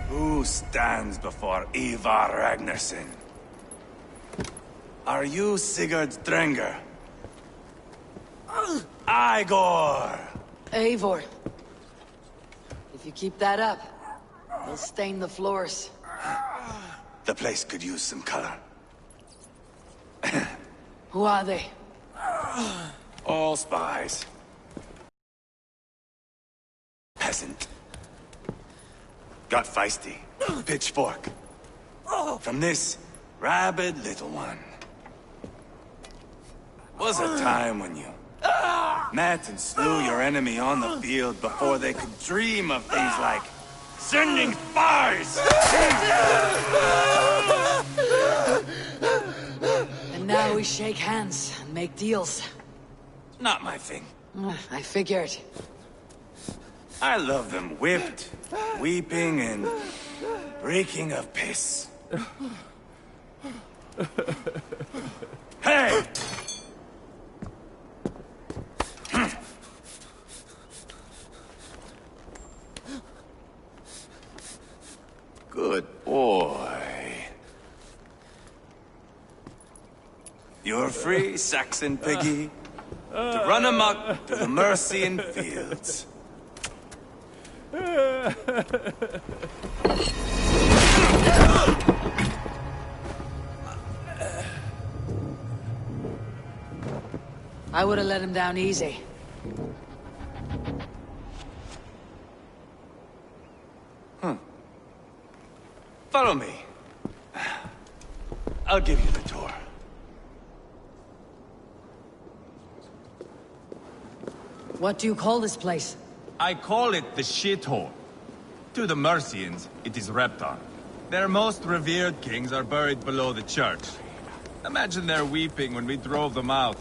Who stands before Ivar Ragnarsson? Are you Sigurd Drenger? Igor! Eivor. If you keep that up, you'll stain the floors. The place could use some color. Who are they? All spies. Peasant. Got feisty. Pitchfork. From this rabid little one. Was a time when you met and slew your enemy on the field before they could dream of things like sending spies! And now we shake hands and make deals. Not my thing. I figured. I love them whipped, weeping, and reeking of piss. Hey! Good boy. You're free, Saxon piggy, to run amok to the Mercian fields. I would have let him down easy. Follow me. I'll give you the tour. What do you call this place? I call it the shithole. To the Mercians, it is Reptar. Their most revered kings are buried below the church. Imagine their weeping when we drove them out.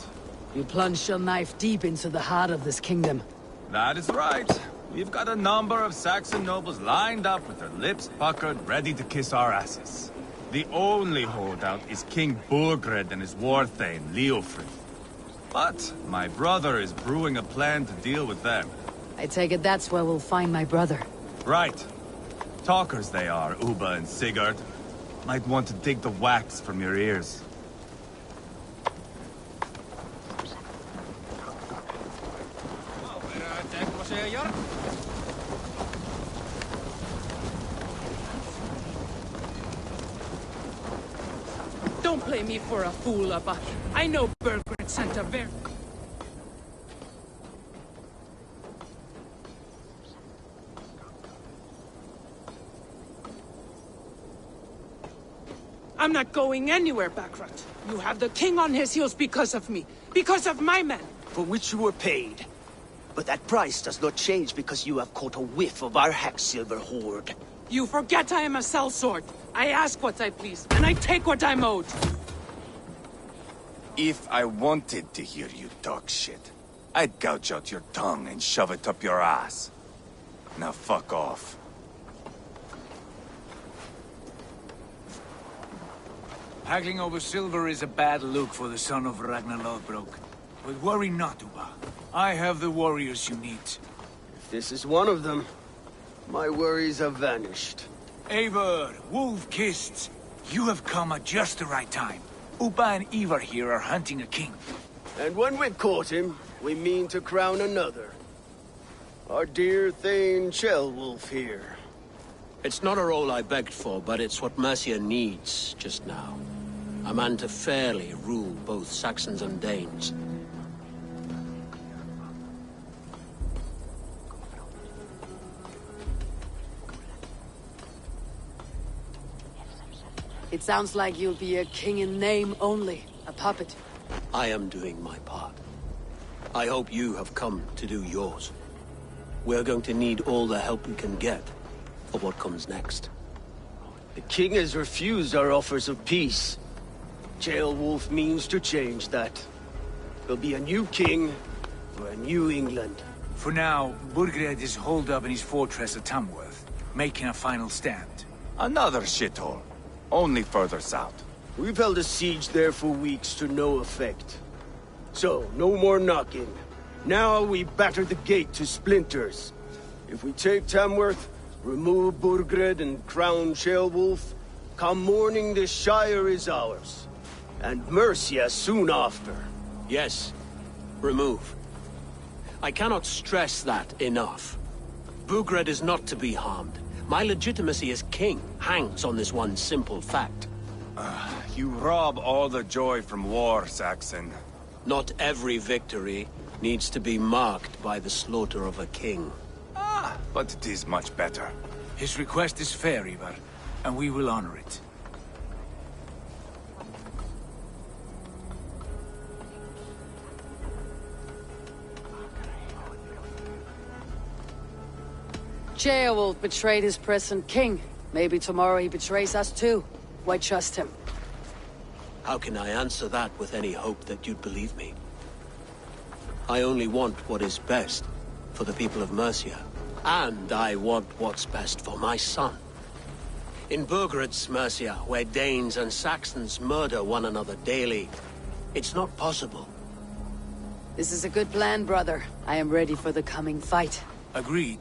You plunged your knife deep into the heart of this kingdom. That is right. We've got a number of Saxon nobles lined up with their lips puckered, ready to kiss our asses. The only holdout is King Burgred and his war thane, Leofrid. But my brother is brewing a plan to deal with them. I take it that's where we'll find my brother. Right. Talkers they are, Uba and Sigurd. Might want to dig the wax from your ears. Don't play me for a fool, Abba. I know Burgred sent a very... I'm not going anywhere, Backrot. You have the king on his heels because of me. Because of my men. For which you were paid. But that price does not change because you have caught a whiff of our Hacksilver hoard. You forget I am a sellsword. I ask what I please, and I take what I'm owed. If I wanted to hear you talk shit, I'd gouge out your tongue and shove it up your ass. Now fuck off. Haggling over silver is a bad look for the son of Ragnar Lothbrok. But worry not, Uba. I have the warriors you need. If this is one of them, my worries have vanished. Eivor, Wolf-Kissed, you have come at just the right time. Uba and Ivar here are hunting a king. And when we've caught him, we mean to crown another. Our dear Thane Ceolwulf here. It's not a role I begged for, but it's what Mercia needs just now. A man to fairly rule both Saxons and Danes. It sounds like you'll be a king in name only, a puppet. I am doing my part. I hope you have come to do yours. We're going to need all the help we can get for what comes next. The king has refused our offers of peace. Ceolwulf means to change that. There'll be a new king for a new England. For now, Burgred is holed up in his fortress at Tamworth, making a final stand. Another shithole. Only further south. We've held a siege there for weeks to no effect. So, no more knocking. Now we batter the gate to splinters. If we take Tamworth, remove Burgred and crown Ceolwulf, come morning the Shire is ours. And Mercia soon after. Yes, remove. I cannot stress that enough. Burgred is not to be harmed. My legitimacy as king hangs on this one simple fact. You rob all the joy from war, Saxon. Not every victory needs to be marked by the slaughter of a king. But it is much better. His request is fair, Ivar, and we will honor it. Ceolwulf betrayed his present king. Maybe tomorrow he betrays us too. Why trust him? How can I answer that with any hope that you'd believe me? I only want what is best for the people of Mercia. And I want what's best for my son. In Burgred's Mercia, where Danes and Saxons murder one another daily, it's not possible. This is a good plan, brother. I am ready for the coming fight. Agreed.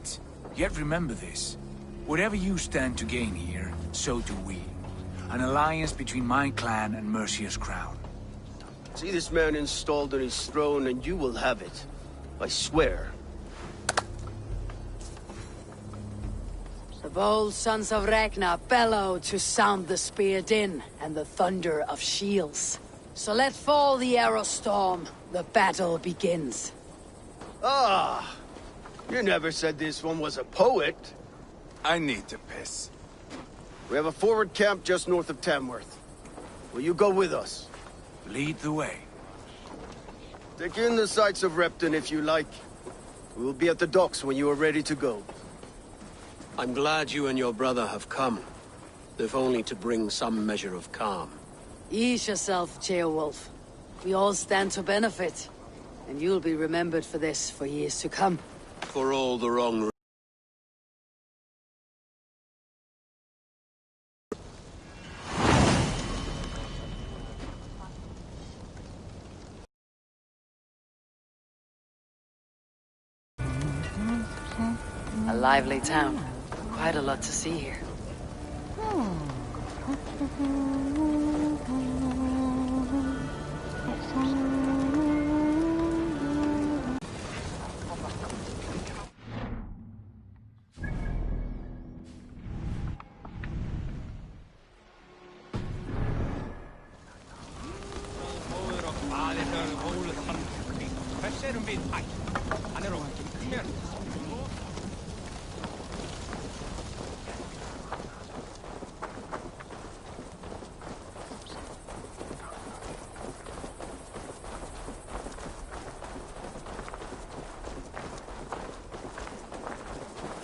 Yet remember this. Whatever you stand to gain here, so do we. An alliance between my clan and Mercia's crown. See this man installed on his throne and you will have it. I swear. The bold sons of Ragnar bellow to sound the spear din and the thunder of shields. So let fall the arrow storm. The battle begins. Ah! You never said this one was a poet. I need to piss. We have a forward camp just north of Tamworth. Will you go with us? Lead the way. Take in the sights of Repton if you like. We will be at the docks when you are ready to go. I'm glad you and your brother have come, if only to bring some measure of calm. Ease yourself, Ceolwulf. We all stand to benefit. And you'll be remembered for this for years to come. For all the wrong A lively town. Quite a lot to see here.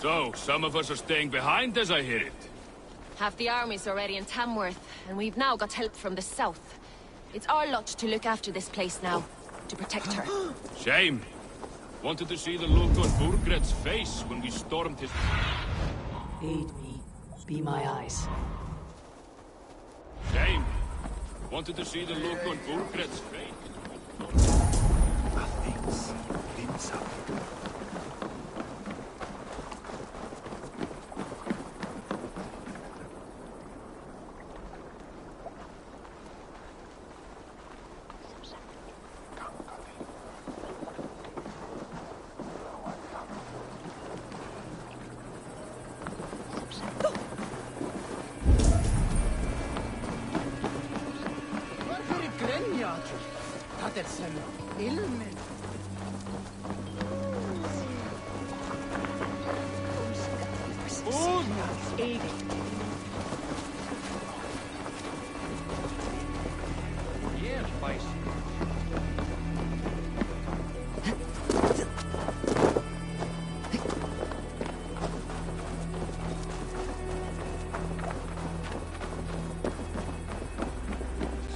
So, some of us are staying behind as I hear it. Half the army's already in Tamworth, and we've now got help from the south. It's our lot to look after this place now, to protect her. Shame. Wanted to see the look on Burgred's face when we stormed his... Aid me. Be my eyes. Shame. Wanted to see the look on Burgred's face.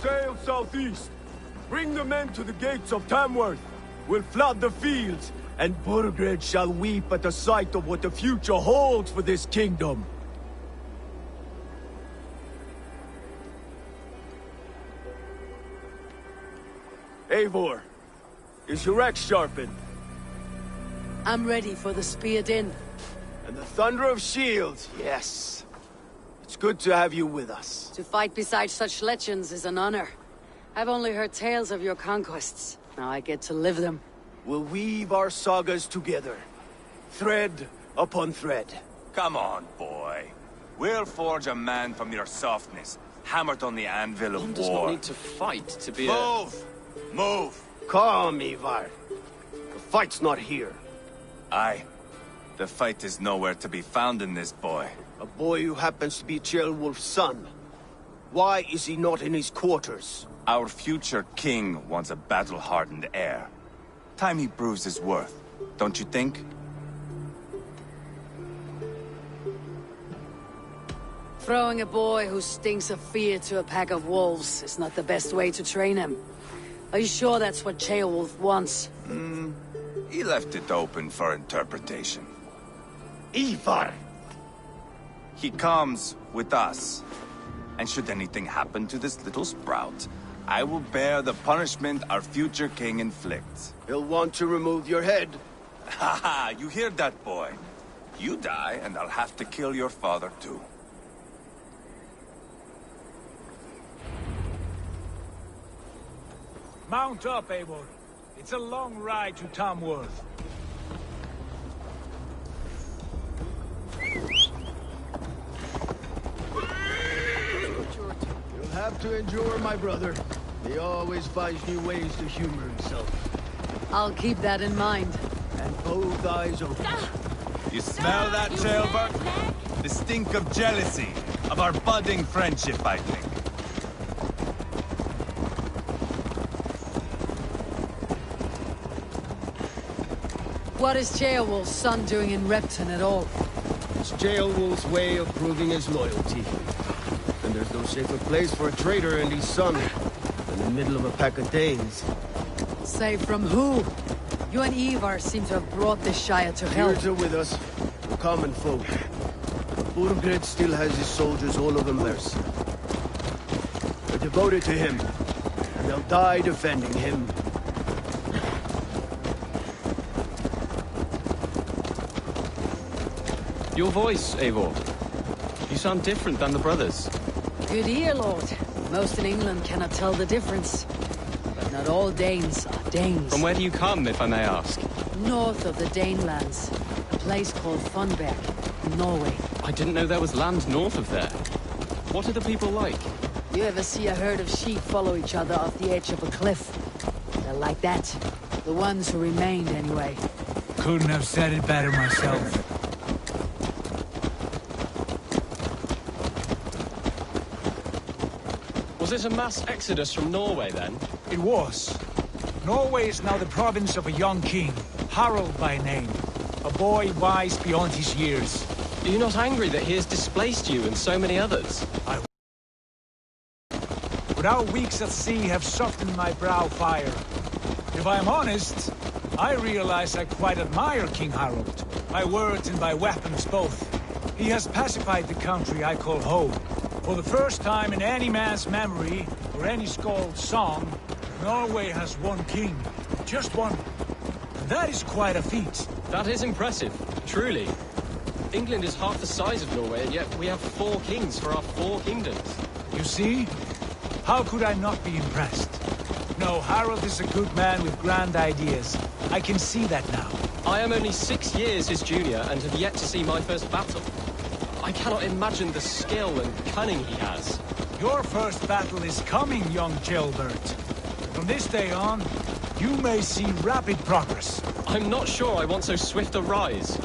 Sail southeast. Bring the men to the gates of Tamworth. We'll flood the fields, and Burgred shall weep at the sight of what the future holds for this kingdom. Eivor, Is your axe sharpened? I'm ready for the spear din. And the thunder of shields, yes. It's good to have you with us. To fight beside such legends is an honor. I've only heard tales of your conquests. Now I get to live them. We'll weave our sagas together. Thread upon thread. Come on, boy. We'll forge a man from your softness, hammered on the anvil of One does not war. need to fight to be Move! Move! Calm, Ivar. The fight's not here. Aye. The fight is nowhere to be found in this boy. A boy who happens to be Ceolwulf's son. Why is he not in his quarters? Our future king wants a battle-hardened heir. Time he proves his worth, don't you think? Throwing a boy who stinks of fear to a pack of wolves is not the best way to train him. Are you sure that's what Ceolwulf wants? He left it open for interpretation. Ivar! He comes with us. And should anything happen to this little sprout, I will bear the punishment our future king inflicts. He'll want to remove your head. Haha, you hear that, boy? You die, and I'll have to kill your father, too. Mount up, Eivor. It's a long ride to Tamworth. You'll have to endure, my brother. He always finds new ways to humor himself. I'll keep that in mind. And both eyes open. You smell that, Ceolbert? The stink of jealousy, of our budding friendship, I think. What is Ceolwulf's son doing in Repton at all? It's Ceolwulf's way of proving his loyalty. And there's no safer place for a traitor and his son than the middle of a pack of Danes. Save from who? You and Ivar seem to have brought this Shire to help. Beards are with us. We're common folk. Burgred still has his soldiers all over Mercia. They're devoted to him, and they'll die defending him. Your voice, Eivor. You sound different than the brothers. Good ear, Lord. Most in England cannot tell the difference. But not all Danes are Danes. From where do you come, if I may ask? North of the Danelands. A place called Funberg, in Norway. I didn't know there was land north of there. What are the people like? You ever see a herd of sheep follow each other off the edge of a cliff? They're like that. The ones who remained, anyway. Couldn't have said it better myself. Was it a mass exodus from Norway, then? It was. Norway is now the province of a young king, Harald by name. A boy wise beyond his years. Are you not angry that he has displaced you and so many others? But our weeks at sea have softened my brow fire. If I am honest, I realize I quite admire King Harald. By words and by weapons both. He has pacified the country I call home. For the first time in any man's memory, or any skald's song, Norway has one king. Just one. And that is quite a feat. That is impressive, truly. England is half the size of Norway, and yet we have 4 kings for our 4 kingdoms. You see? How could I not be impressed? No, Harald is a good man with grand ideas. I can see that now. I am only 6 years his junior and have yet to see my first battle. I cannot imagine the skill and cunning he has. Your first battle is coming, young Ceolbert. From this day on, you may see rapid progress. I'm not sure I want so swift a rise.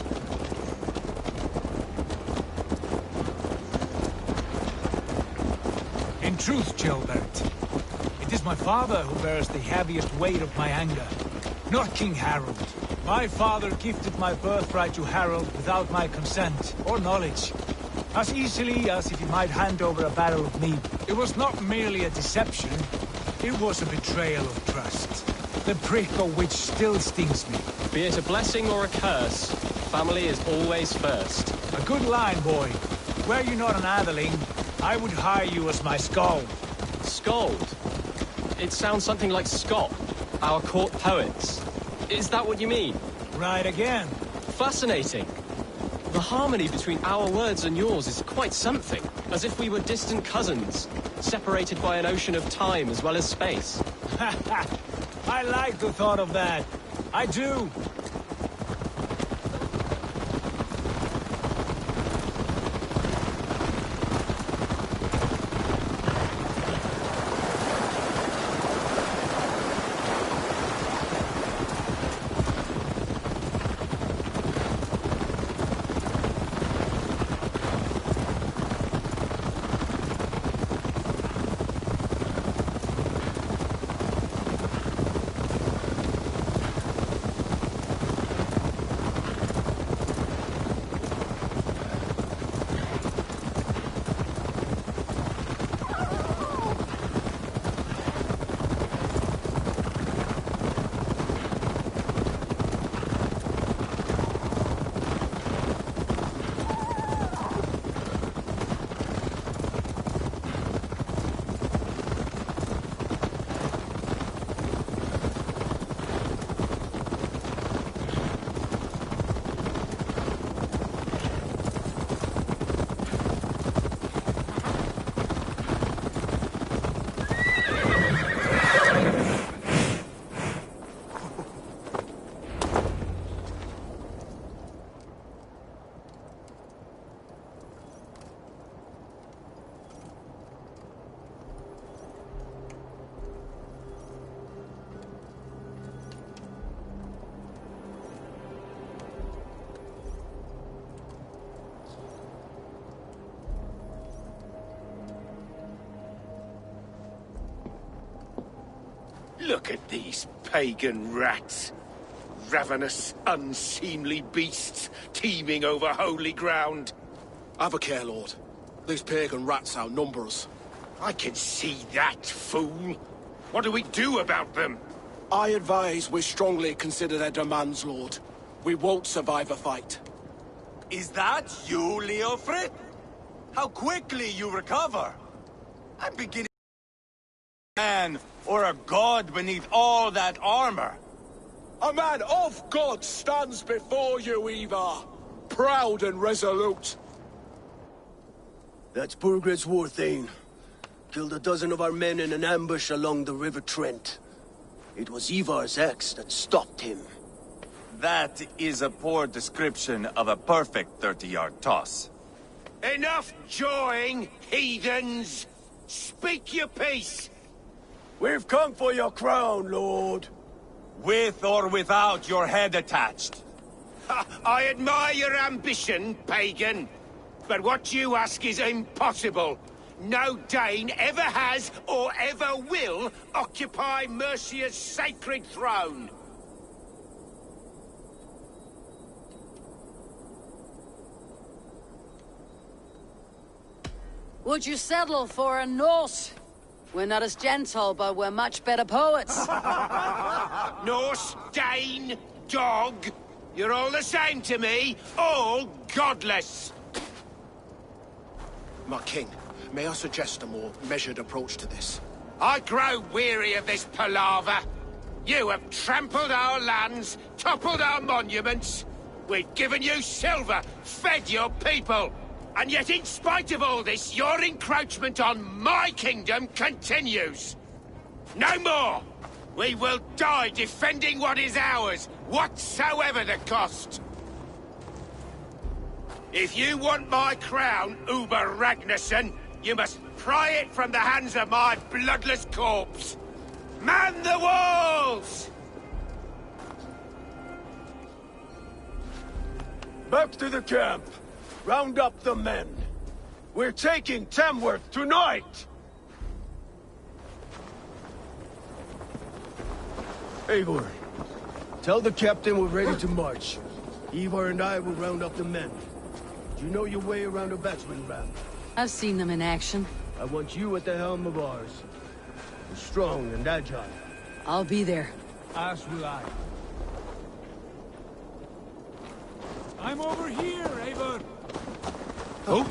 In truth, Ceolbert, it is my father who bears the heaviest weight of my anger, not King Harald. My father gifted my birthright to Harald without my consent or knowledge. As easily as if he might hand over a barrel of meat. It was not merely a deception, it was a betrayal of trust. The prick of which still stings me. Be it a blessing or a curse, family is always first. A good line, boy. Were you not an atheling, I would hire you as my skald. Skald? It sounds something like Scott. Our court poets. Is that what you mean? Right again. Fascinating. The harmony between our words and yours is quite something. As if we were distant cousins, separated by an ocean of time as well as space. I like the thought of that. I do. Look at these pagan rats. Ravenous, unseemly beasts teeming over holy ground. Have a care, Lord. These pagan rats outnumber us. I can see that, fool. What do we do about them? I advise we strongly consider their demands, Lord. We won't survive a fight. Is that you, Leofrid? How quickly you recover! I'm beginning to man or a god beneath all that armor. A man of God stands before you, Ivar. Proud and resolute. That's Burgred's Warthane. Killed a dozen of our men in an ambush along the River Trent. It was Ivar's axe that stopped him. That is a poor description of a perfect 30-yard toss. Enough jawing, heathens! Speak your piece! We've come for your crown, Lord. With or without your head attached. I admire your ambition, pagan. But what you ask is impossible. No Dane ever has or ever will occupy Mercia's sacred throne. Would you settle for a Norse? We're not as gentle, but we're much better poets. Norse, Dane, dog. You're all the same to me. All godless. My king, may I suggest a more measured approach to this? I grow weary of this palaver. You have trampled our lands, toppled our monuments. We've given you silver, fed your people. And yet, in spite of all this, your encroachment on my kingdom continues. No more! We will die defending what is ours, whatsoever the cost. If you want my crown, Uber Ragnarsson, you must pry it from the hands of my bloodless corpse. Man the walls! Back to the camp. Round up the men. We're taking Tamworth tonight! Eivor, tell the captain we're ready to march. Ivar and I will round up the men. Do you know your way around a batsman ramp? I've seen them in action. I want you at the helm of ours. You're strong and agile. I'll be there. As will I. I'm over here, Eivor. Oh?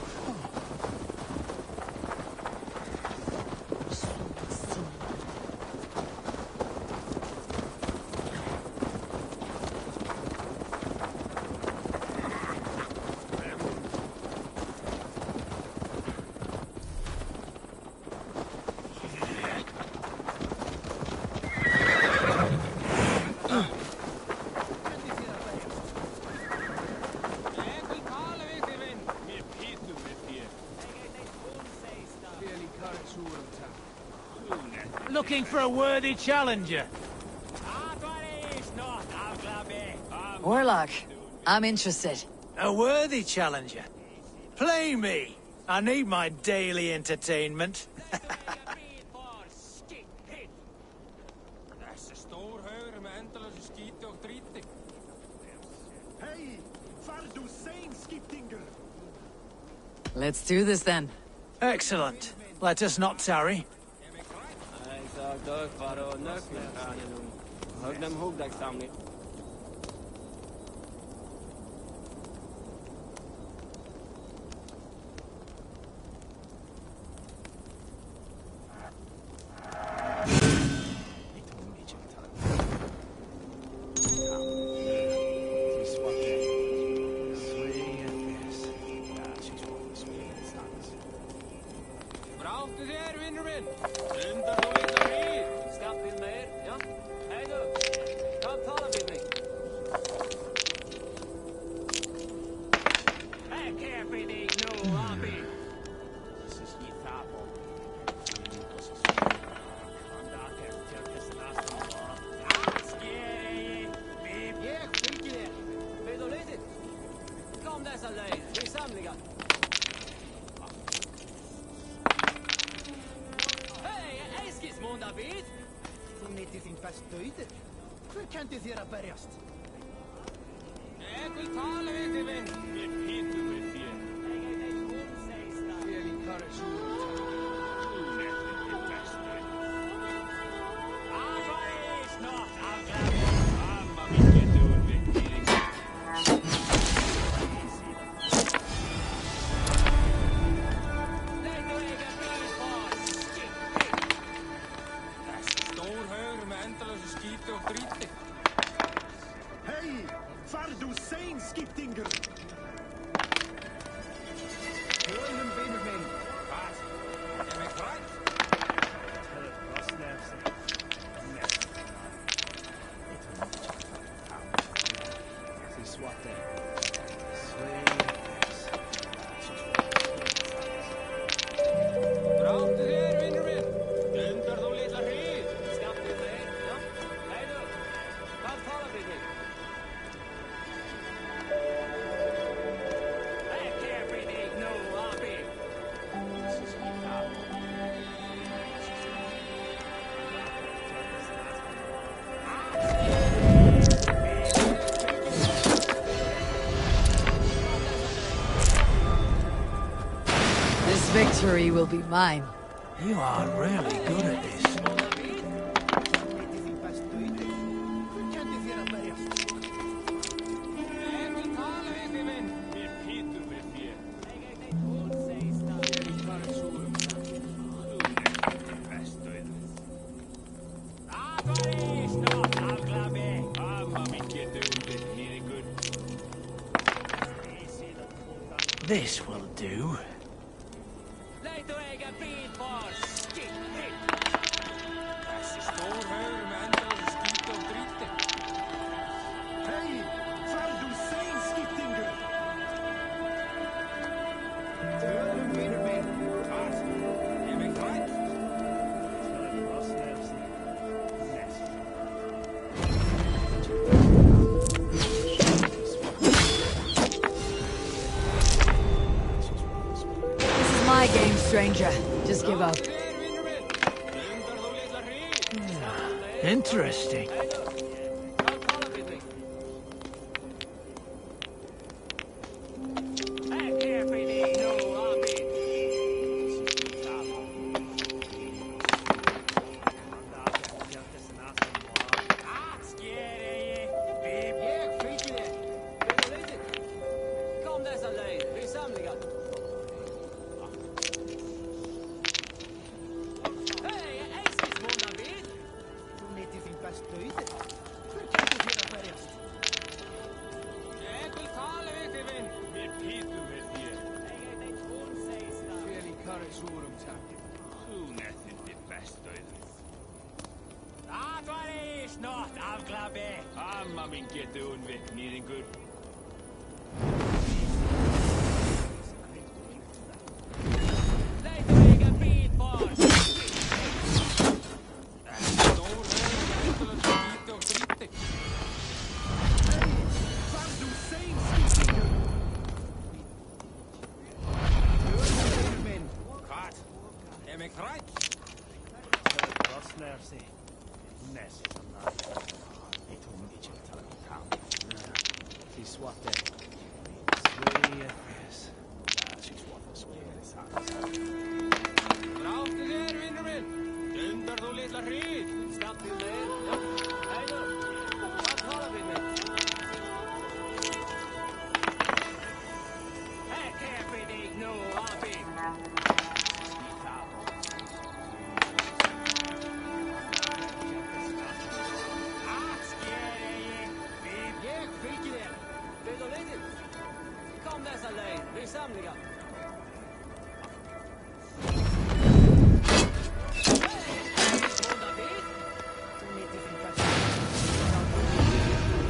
Looking for a worthy challenger. Warlock, I'm interested. A worthy challenger? Play me! I need my daily entertainment. Let's do this then. Excellent. Let us not tarry. Victory will be mine. You are really good at this. This will do. My game, stranger. Just give up. Interesting.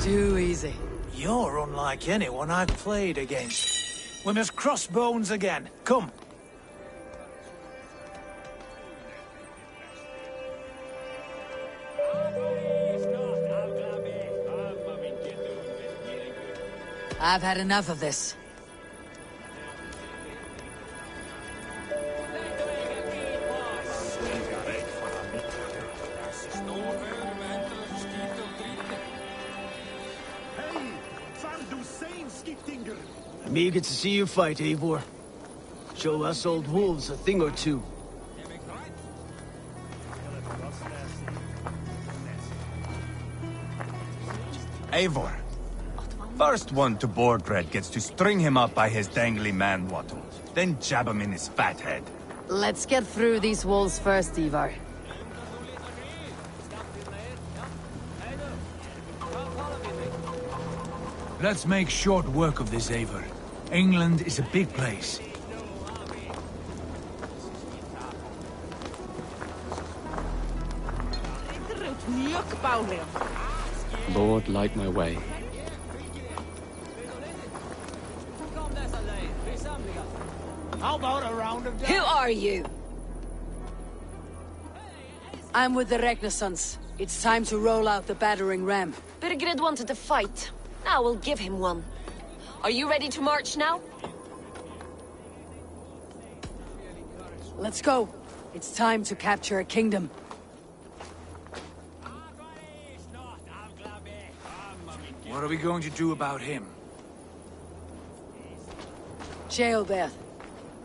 Too easy. You're unlike anyone I've played against. We must cross bones again. Come. I've had enough of this. I'm eager to see you fight, Eivor. Show us old wolves a thing or two. Eivor. First one to Borgred gets to string him up by his dangly man-wattle, then jab him in his fat head. Let's get through these walls first, Ivar. Let's make short work of this, Eivor. England is a big place. Lord, light my way. How about a round of... Who are you? I'm with the Renaissance. It's time to roll out the battering ram. Birgrid wanted to fight. Now we'll give him one. Are you ready to march now? Let's go. It's time to capture a kingdom. What are we going to do about him? Jailbeth.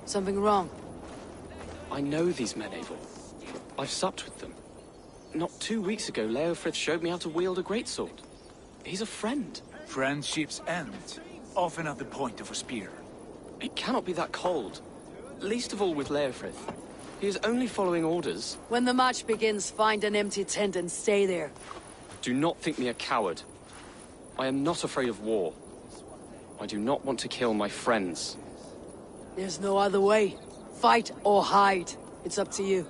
Something wrong? I know these men, Eivor. I've supped with them. Not 2 weeks ago, Leofrith showed me how to wield a greatsword. He's a friend. Friendships end, often at the point of a spear. It cannot be that cold. Least of all with Leofrith. He is only following orders. When the march begins, find an empty tent and stay there. Do not think me a coward. I am not afraid of war. I do not want to kill my friends. There's no other way. Fight or hide. It's up to you.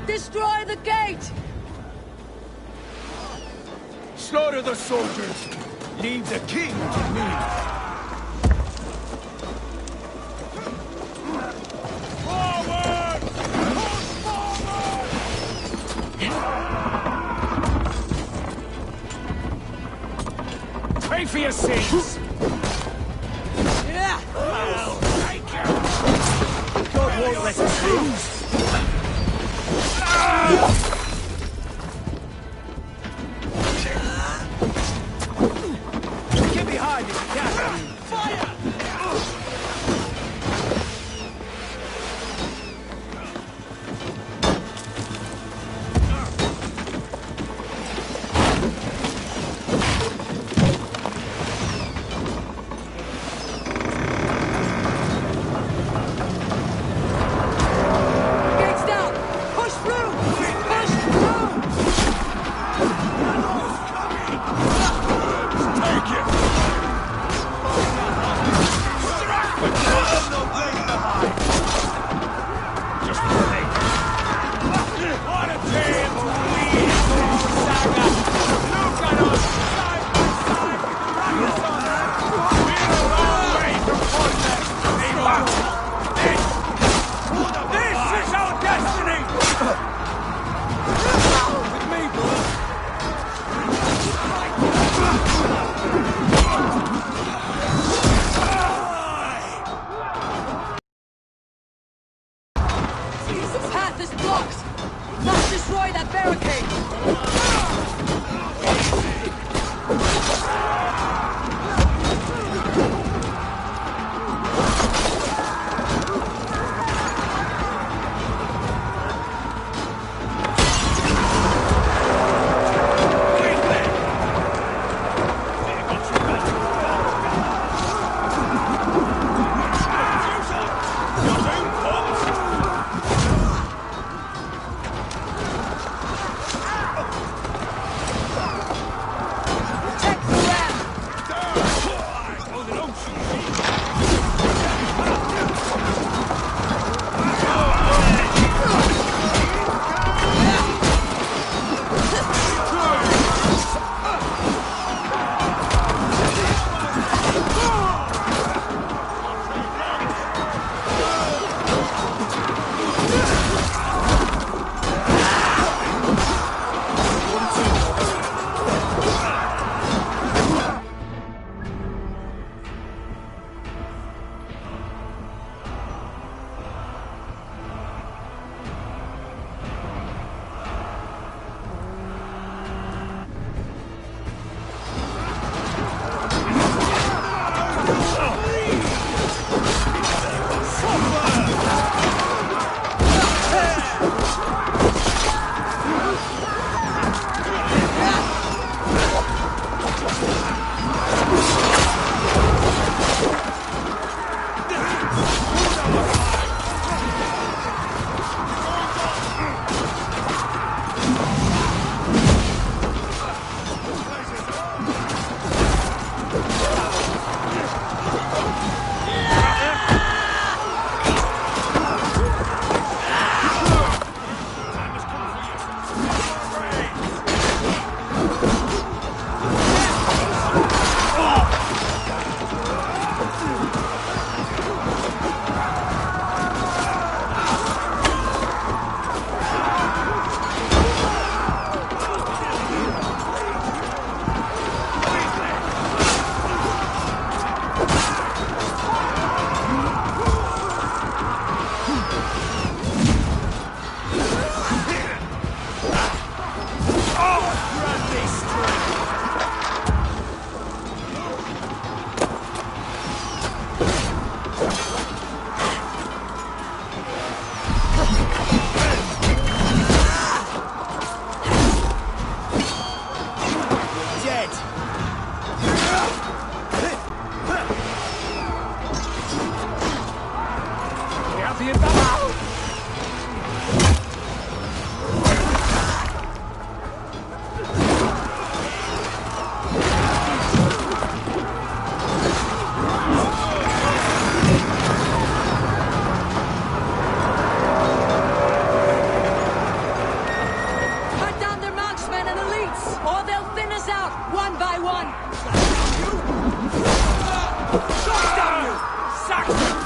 Destroy the gate! Slaughter the soldiers! Leave the king to me! Forward! Push forward! Pray for your sins! Yeah! God won't let us lose! Get behind me, Captain! Fire!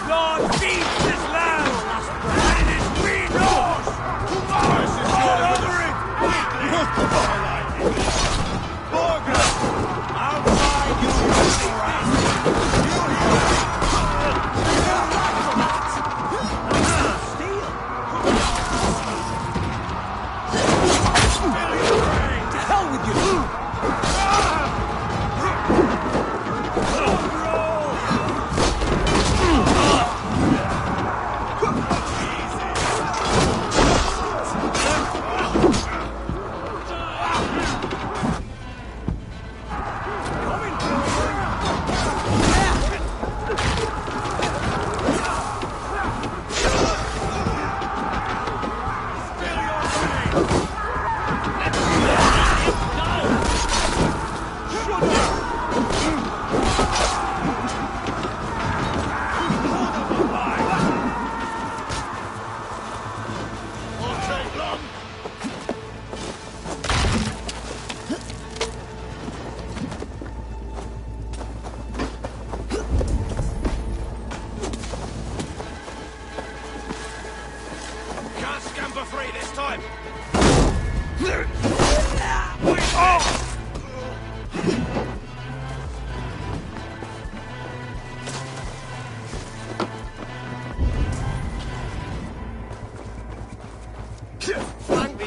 Lord feeds this land!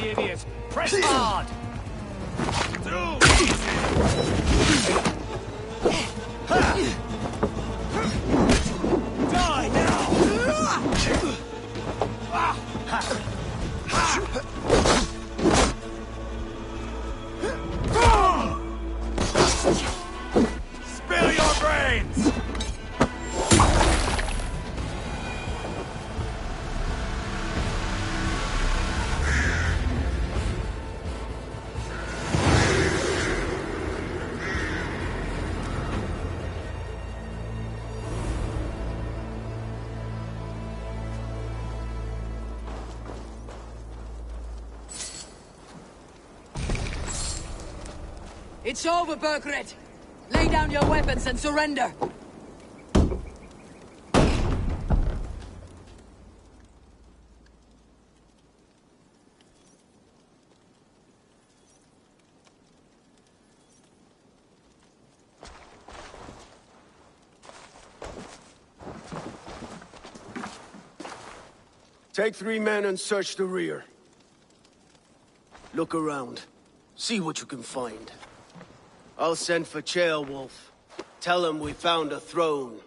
idiot! Press hard! Die now! Spill your brains! It's over, Burgred! Lay down your weapons and surrender! Take 3 men and search the rear. Look around. See what you can find. I'll send for Ceolwulf. Tell him we found a throne.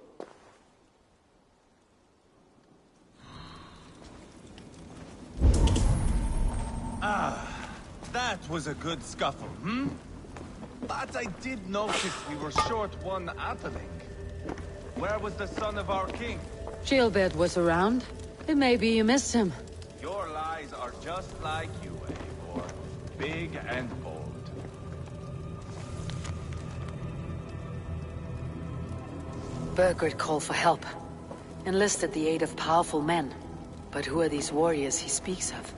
That was a good scuffle, hmm? But I did notice we were short one atheling. Where was the son of our king? Shieldbed was around. It may be you missed him. Your lies are just like you, Eivor. Big and bold. Burgred called for help. Enlisted the aid of powerful men. But who are these warriors he speaks of?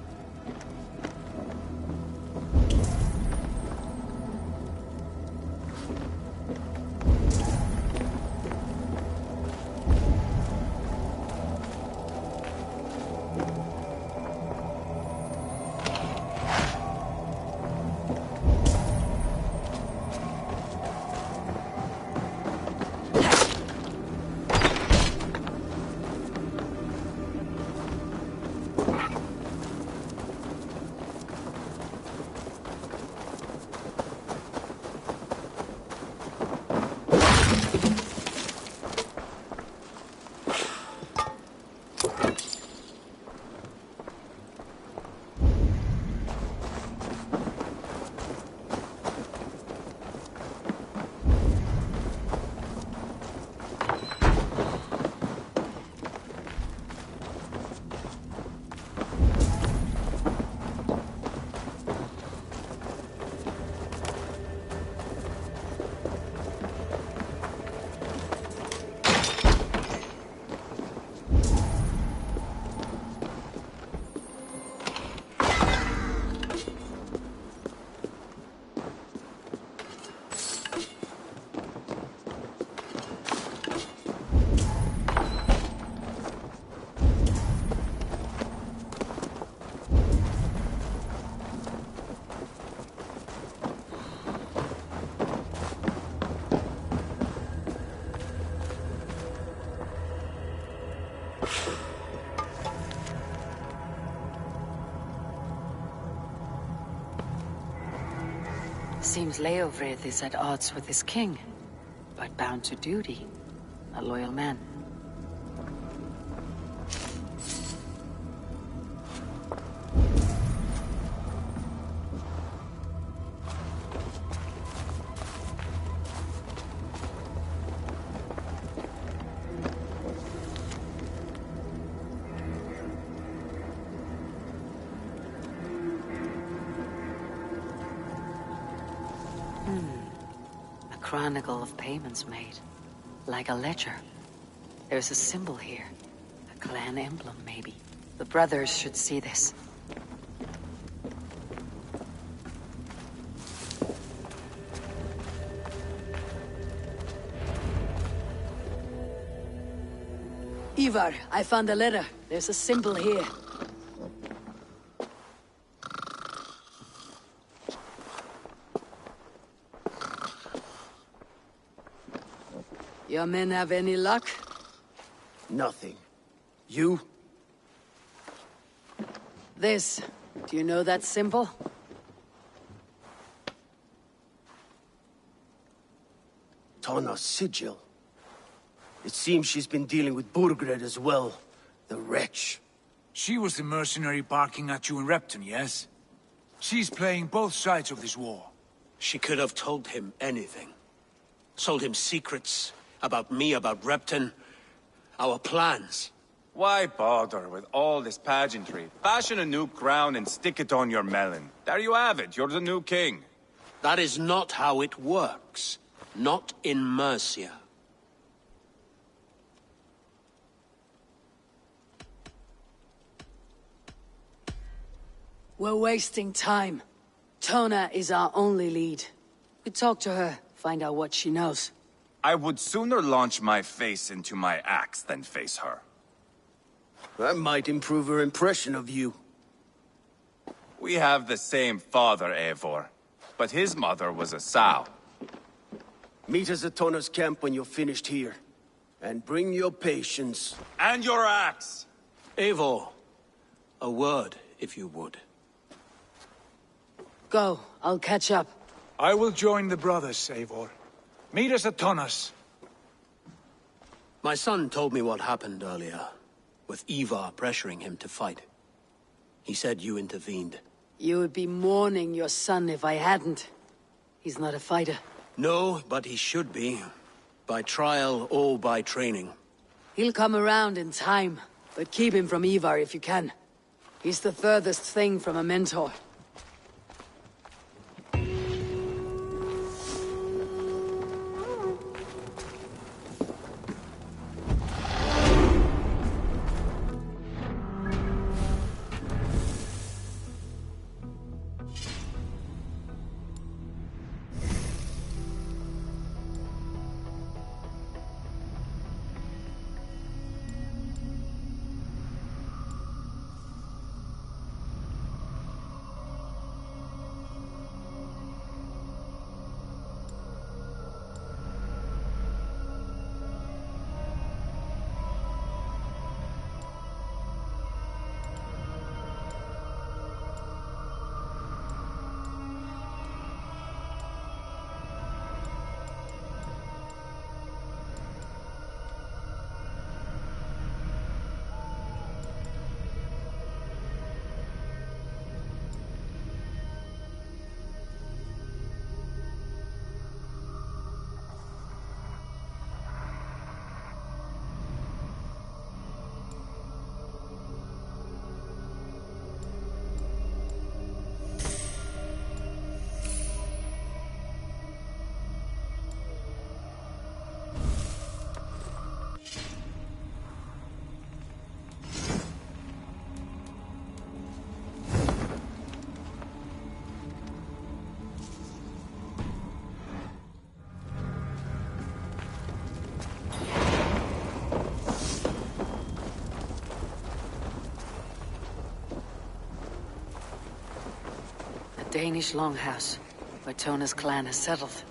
Seems Leofrith is at odds with his king, but bound to duty. A loyal man. Chronicle of payments made. Like a ledger. There's a symbol here. A clan emblem, maybe. The brothers should see this. Ivar, I found a letter. There's a symbol here. Your men have any luck? Nothing. You? This. Do you know that symbol? Tana's sigil. It seems she's been dealing with Burgred as well. The wretch. She was the mercenary barking at you in Repton, yes? She's playing both sides of this war. She could have told him anything. Sold him secrets about me, about Repton, our plans. Why bother with all this pageantry? Fashion a new crown and stick it on your melon. There you have it, you're the new king. That is not how it works. Not in Mercia. We're wasting time. Tona is our only lead. We talk to her, find out what she knows. I would sooner launch my face into my axe than face her. That might improve her impression of you. We have the same father, Eivor. But his mother was a sow. Meet us at Tona's camp when you're finished here. And bring your patience. And your axe! Eivor, a word, if you would. Go, I'll catch up. I will join the brothers, Eivor. Meet us at Tonnas. My son told me what happened earlier, with Ivar pressuring him to fight. He said you intervened. You would be mourning your son if I hadn't. He's not a fighter. No, but he should be. By trial or by training. He'll come around in time, but keep him from Ivar if you can. He's the furthest thing from a mentor. Danish longhouse, where Tona's clan has settled.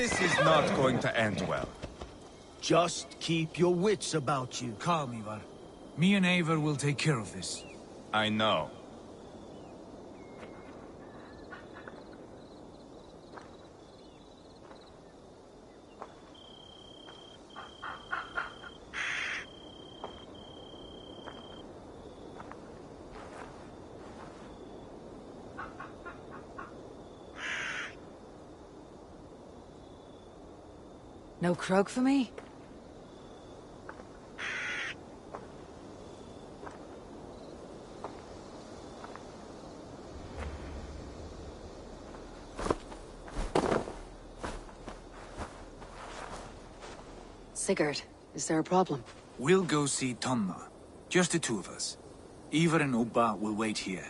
This is not going to end well. Just keep your wits about you. Calm, Ivar. Me and Eivor will take care of this. I know. No croak for me? Sigurd, is there a problem? We'll go see Tonna. Just the two of us. Ivar and Ubba will wait here.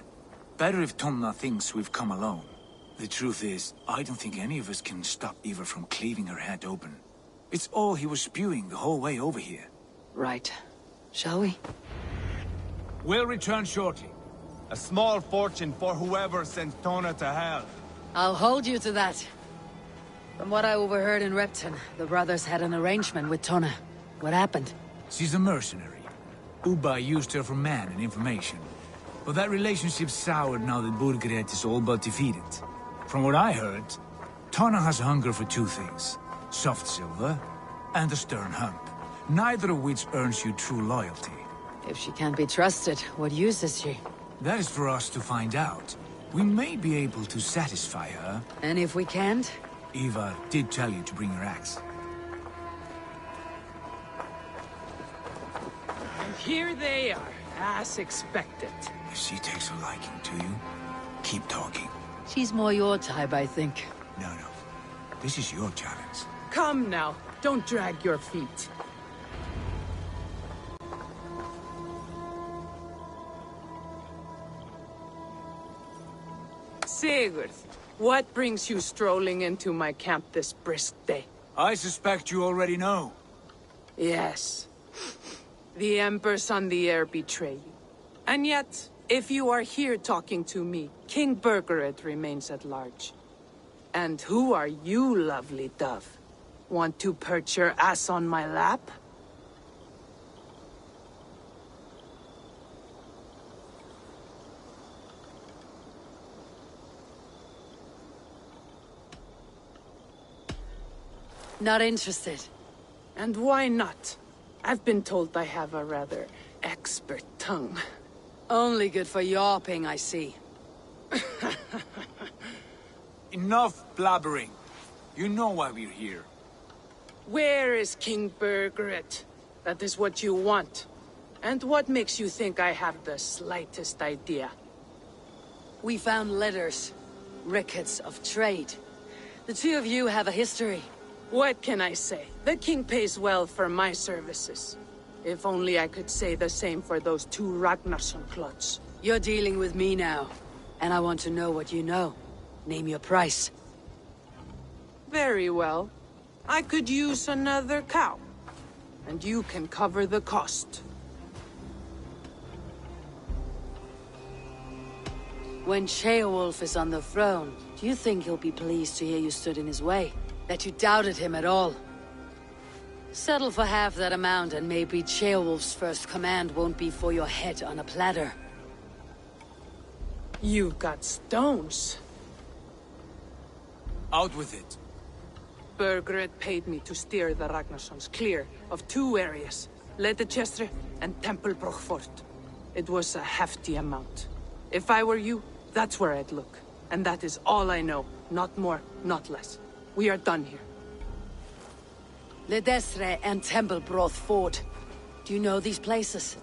Better if Tonna thinks we've come alone. The truth is, I don't think any of us can stop Ivar from cleaving her head open. It's all he was spewing the whole way over here. Right. Shall we? We'll return shortly. A small fortune for whoever sends Tona to hell. I'll hold you to that. From what I overheard in Repton, the brothers had an arrangement with Tonna. What happened? She's a mercenary. Ubba used her for man and information. But that relationship's soured now that Burgred is all but defeated. From what I heard, Tonna has hunger for two things. Soft silver and a stern hump. Neither of which earns you true loyalty. If she can't be trusted, what use is she? That is for us to find out. We may be able to satisfy her. And if we can't? Ivar did tell you to bring her axe. And here they are, as expected. If she takes a liking to you, keep talking. She's more your type, I think. No. This is your challenge. Come now, don't drag your feet. Sigurd, what brings you strolling into my camp this brisk day? I suspect you already know. Yes. The Emperor's on the air betray you. And yet, if you are here talking to me, King Burgred remains at large. And who are you, lovely dove? Want to perch your ass on my lap? Not interested. And why not? I've been told I have a rather expert tongue. Only good for yawping, I see. Enough blabbering. You know why we're here. Where is King Burgred? That is what you want. And what makes you think I have the slightest idea? We found letters. Records of trade. The two of you have a history. What can I say? The king pays well for my services. If only I could say the same for those two Ragnarsson clots. You're dealing with me now. And I want to know what you know. Name your price. Very well. I could use another cow. And you can cover the cost. When Ceolwulf is on the throne, do you think he'll be pleased to hear you stood in his way? That you doubted him at all? Settle for half that amount and maybe Ceolwulf's first command won't be for your head on a platter. You've got stones. Out with it. Burgred paid me to steer the Ragnarssons clear of two areas, Leitechester and Templebroch Fort. It was a hefty amount. If I were you, that's where I'd look. And that is all I know. Not more, not less. We are done here. Ledestre and Templebroch Fort. Do you know these places?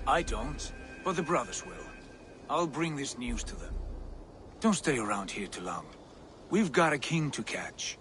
I don't, but the brothers will. I'll bring this news to them. Don't stay around here too long. We've got a king to catch.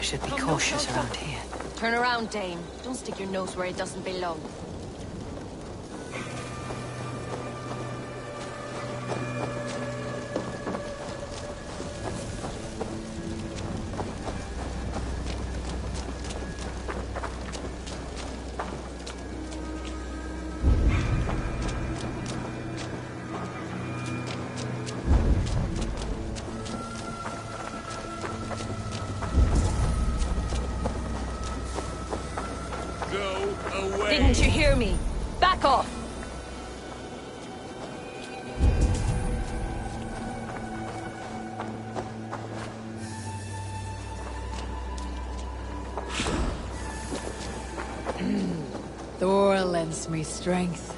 Should be cautious around here. Turn around, Dane. Don't stick your nose where it doesn't belong. Didn't you hear me? Back off! Thor lends me strength.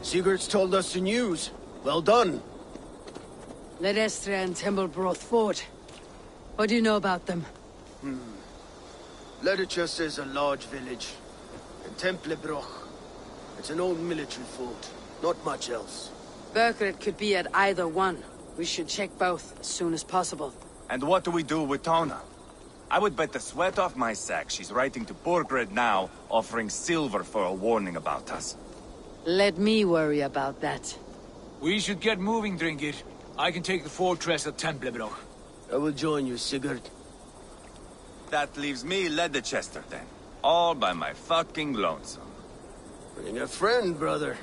Sigurd's told us the news. Well done. Ledestre and Templebroth fought. What do you know about them? Ledychester is a large village. And Templebroch. It's an old military fort. Not much else. Burkred could be at either one. We should check both as soon as possible. And what do we do with Tona? I would bet the sweat off my sack she's writing to Borgred now, offering silver for a warning about us. Let me worry about that. We should get moving, Dringir. I can take the fortress at Templebroch. I will join you, Sigurd. That leaves me Ledychester then. All by my fucking lonesome. Bring a friend, brother.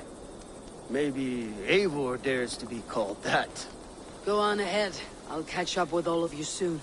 Maybe Eivor dares to be called that. Go on ahead. I'll catch up with all of you soon.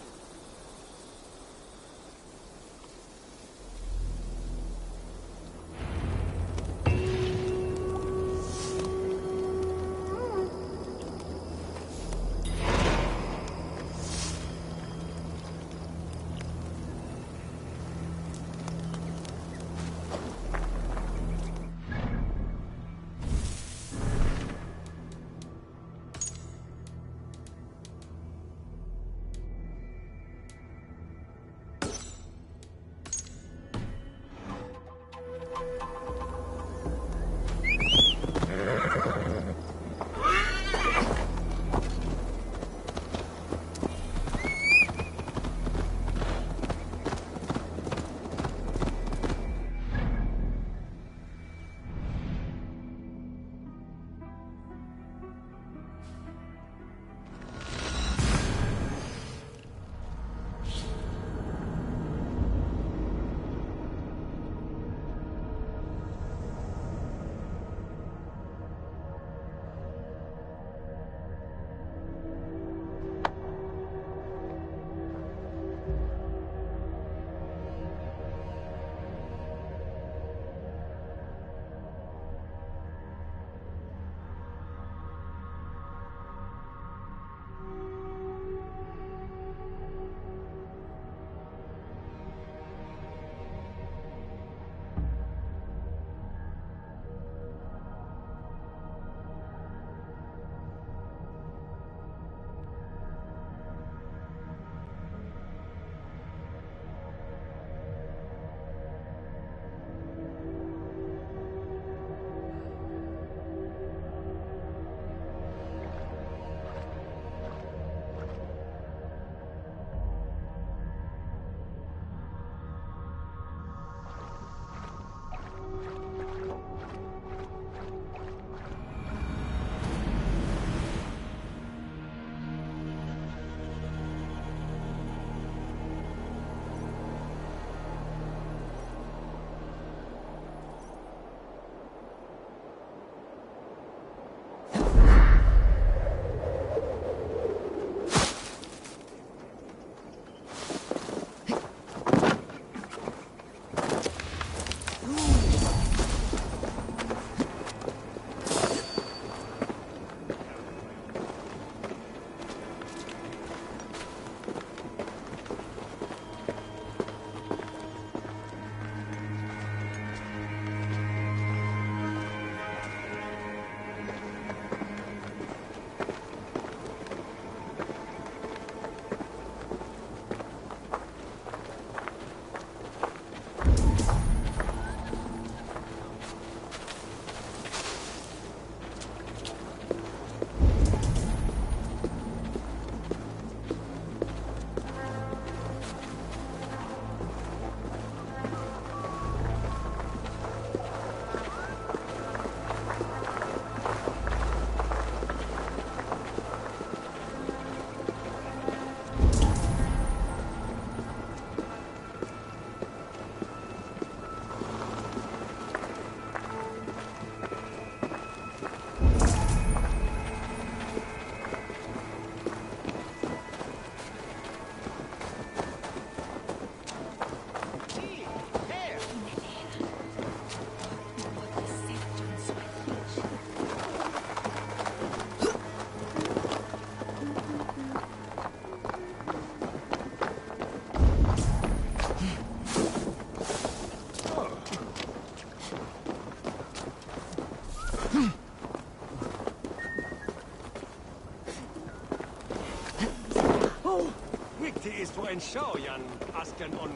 It is to ensure Jan Asken on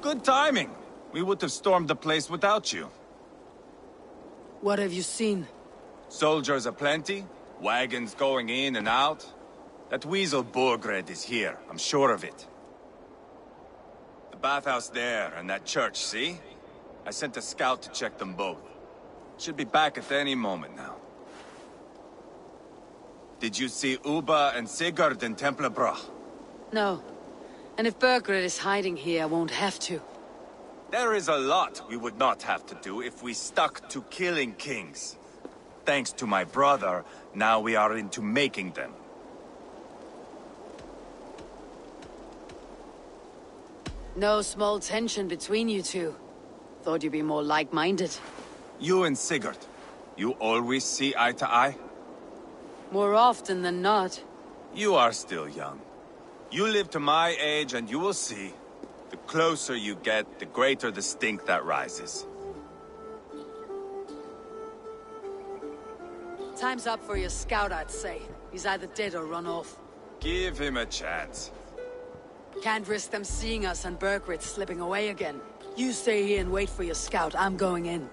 Good timing. We would have stormed the place without you. What have you seen? Soldiers aplenty, wagons going in and out. That weasel Borgred is here, I'm sure of it. The bathhouse there, and that church, see? I sent a scout to check them both. Should be back at any moment now. Did you see Uba and Sigurd in Templebroch? No. And if Bergred is hiding here, I won't have to. There is a lot we would not have to do if we stuck to killing kings. Thanks to my brother, now we are into making them. No small tension between you two. Thought you'd be more like-minded. You and Sigurd, you always see eye to eye? More often than not. You are still young. You live to my age and you will see. The closer you get, the greater the stink that rises. Time's up for your scout, I'd say. He's either dead or run off. Give him a chance. Can't risk them seeing us and Bergred slipping away again. You stay here and wait for your scout. I'm going in.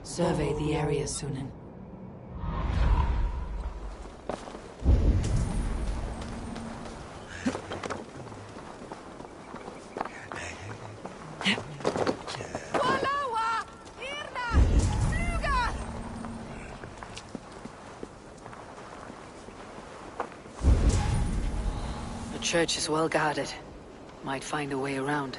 Survey the area, Sunan. The church is well guarded. Might find a way around.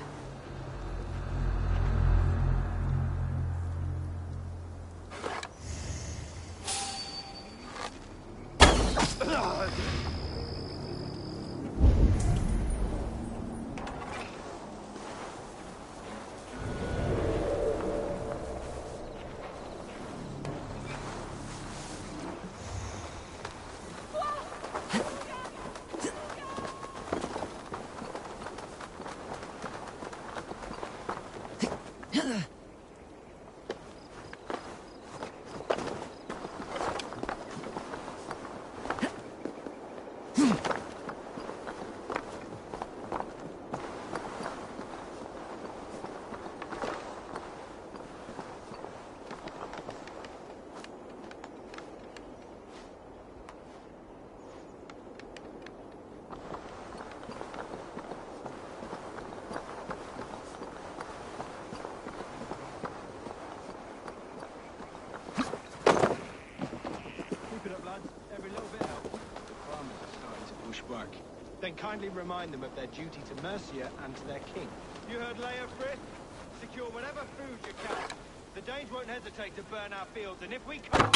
bushwork. Then kindly remind them of their duty to Mercia and to their king. You heard Leia, Frith? Secure whatever food you can. The Danes won't hesitate to burn our fields, and if we can't...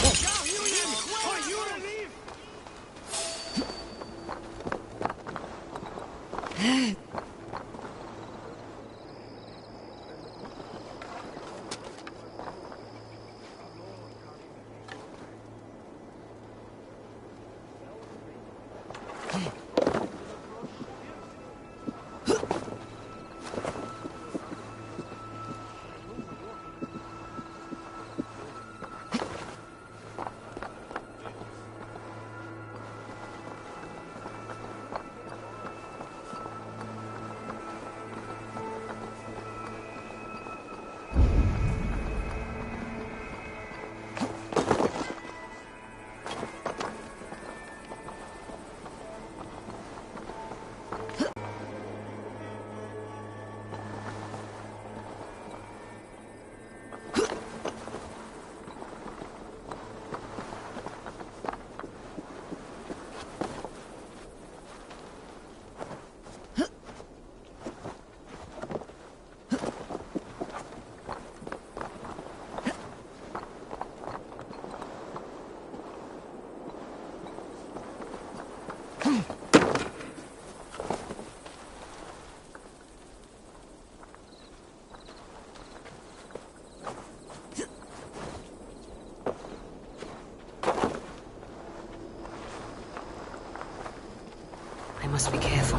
I must be careful.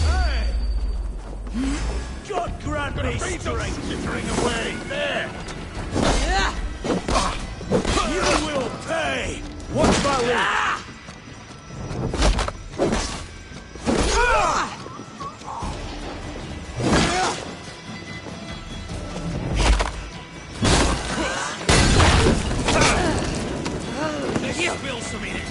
Hey! God grant me strength to bring away there! You will pay! What's Valhalla? Spill some in it!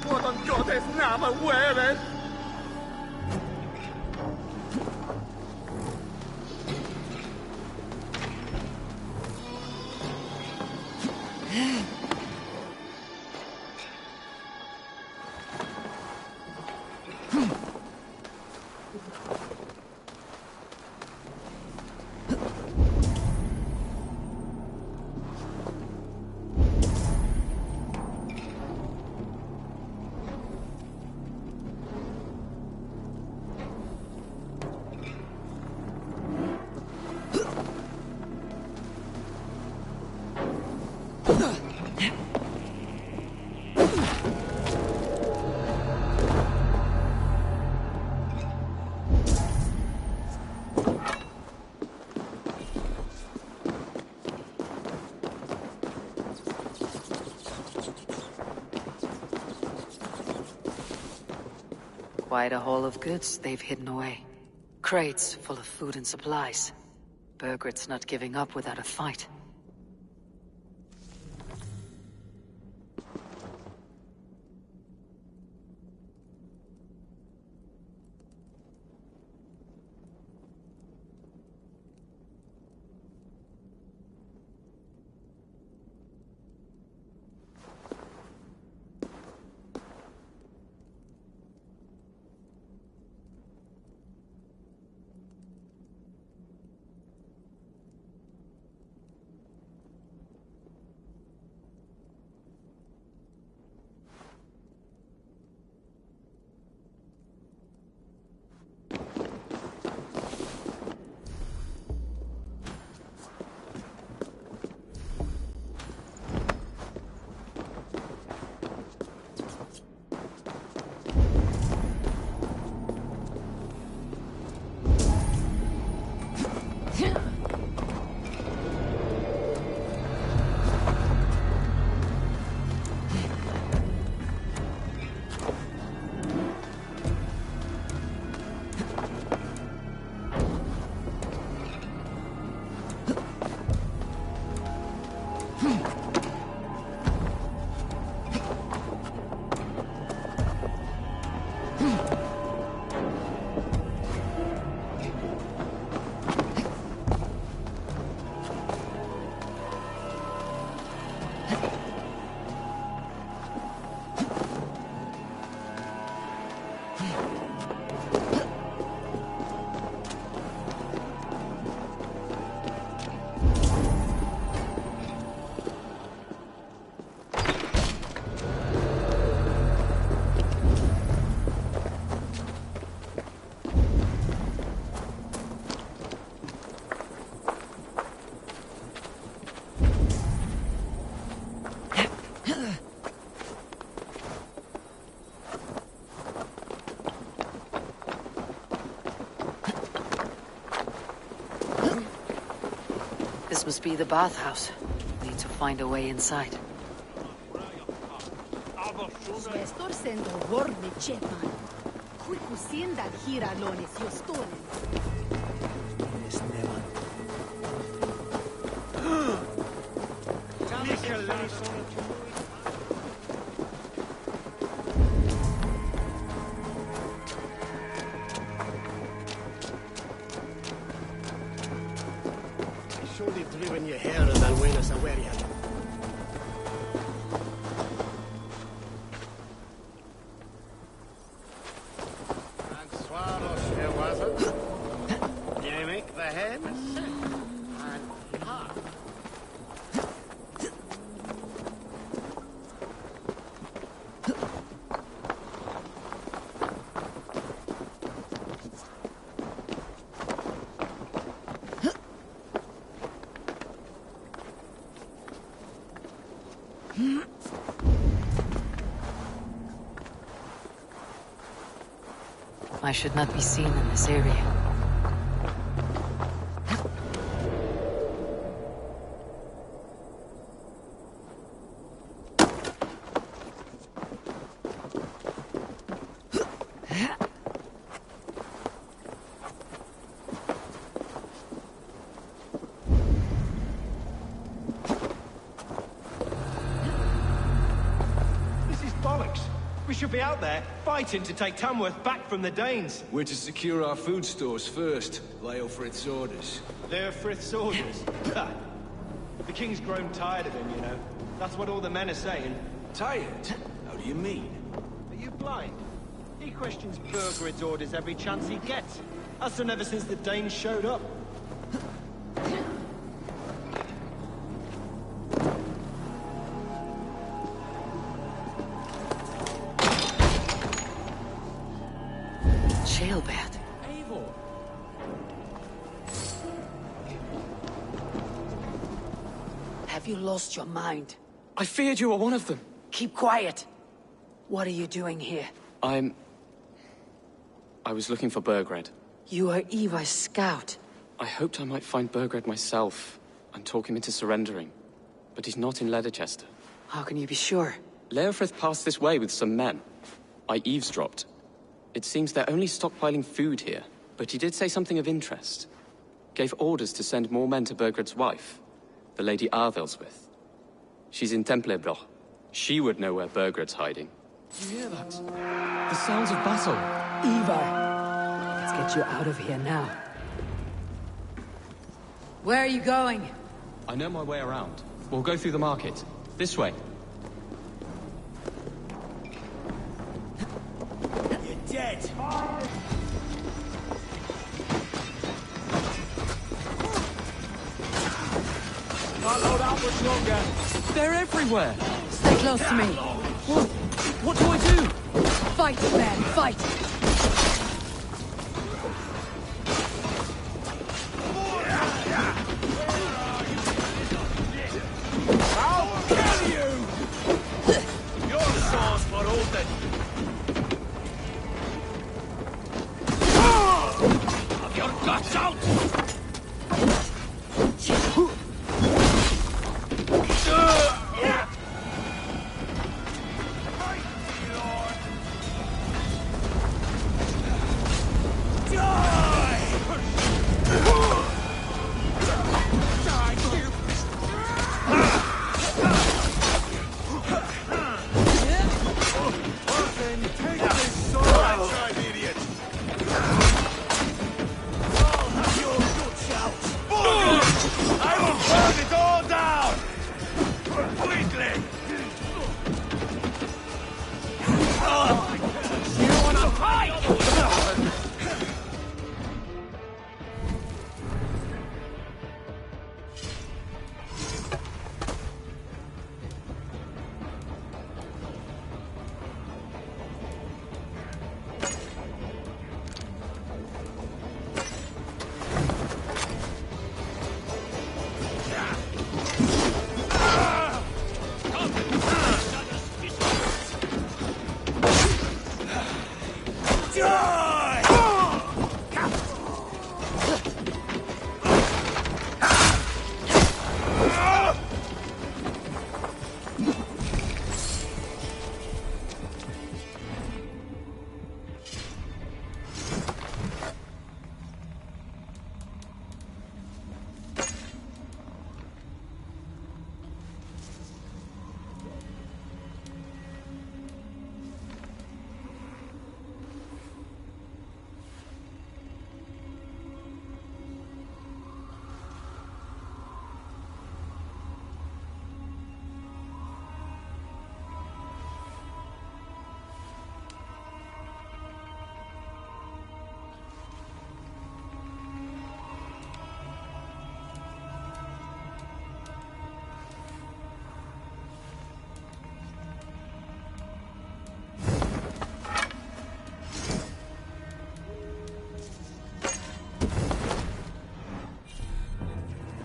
What on Gottes name wearing? quite a haul of goods they've hidden away. Crates full of food and supplies. Burgred's not giving up without a fight. This must be the bathhouse. Need to find a way inside. Surely driven your hair and I'll win us a where you and swallow there wasn't. You make the head and heart. I should not be seen in this area. This is bollocks. We should be out there, fighting to take Tamworth back from the Danes. We're to secure our food stores first. Leofrith's orders. Leofrith's orders? The king's grown tired of him, you know. That's what all the men are saying. Tired? How do you mean? Are you blind? He questions Burgred's orders every chance he gets. That's done ever since the Danes showed up. Jailbird. Eivor! Have you lost your mind? I feared you were one of them. Keep quiet. What are you doing here? I was looking for Burgred. You are Eva's scout. I hoped I might find Burgred myself and talk him into surrendering. But he's not in Leicester. How can you be sure? Leofrith passed this way with some men. I eavesdropped. It seems they're only stockpiling food here, but he did say something of interest. Gave orders to send more men to Burgred's wife, the Lady Arvelswith. She's in Templebroch. She would know where Burgred's hiding. You hear that? The sounds of battle. Ivar, let's get you out of here now. Where are you going? I know my way around. We'll go through the market. This way. You're dead. Can't hold out much longer. They're everywhere. Stay close to me. What do I do? Fight, man, fight! I'll kill you! Your sword's for Odin. Have your guts out!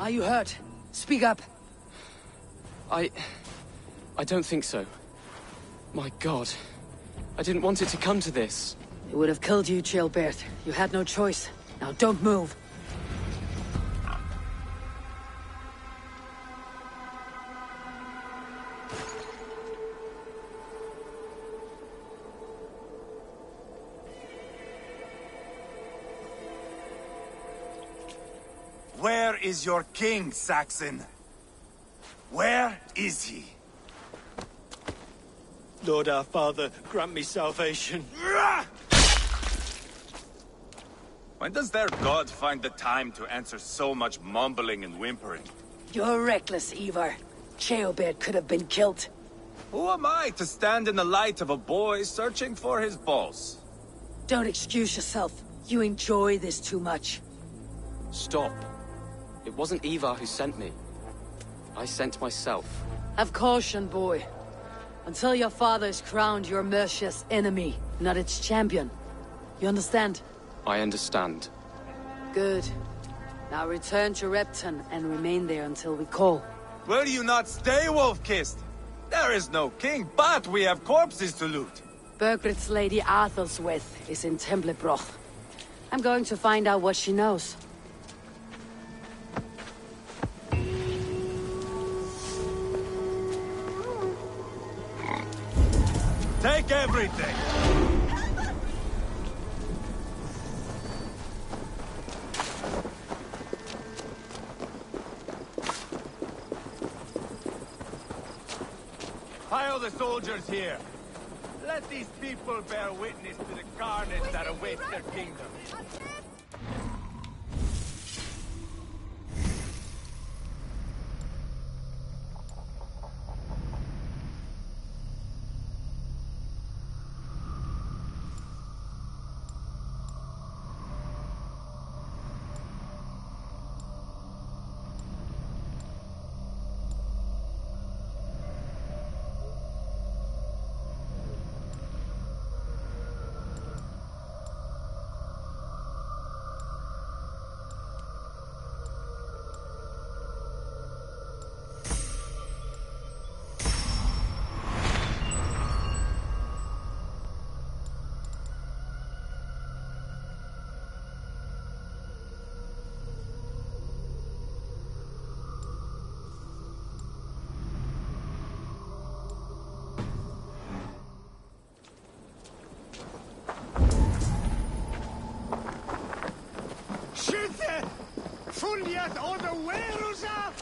Are you hurt? Speak up. I don't think so. My God. I didn't want it to come to this. It would have killed you, Chilbert. You had no choice. Now don't move. Where is your king, Saxon? Where is he? Lord our Father, grant me salvation. When does their god find the time to answer so much mumbling and whimpering? You're reckless, Ivar. Chilbert could have been killed. Who am I to stand in the light of a boy searching for his balls? Don't excuse yourself. You enjoy this too much. Stop. It wasn't Ivar who sent me. I sent myself. Have caution, boy. Until your father is crowned your Mercia's enemy, not its champion. You understand? I understand. Good. Now return to Repton and remain there until we call. Will you not stay, Wolf-Kissed? There is no king, but we have corpses to loot. Burgred's Lady Arvelswith is in Templebroch. I'm going to find out what she knows. Take everything! the soldiers here. Let these people bear witness to the carnage that awaits their kingdom. Fuliat oder Werusa!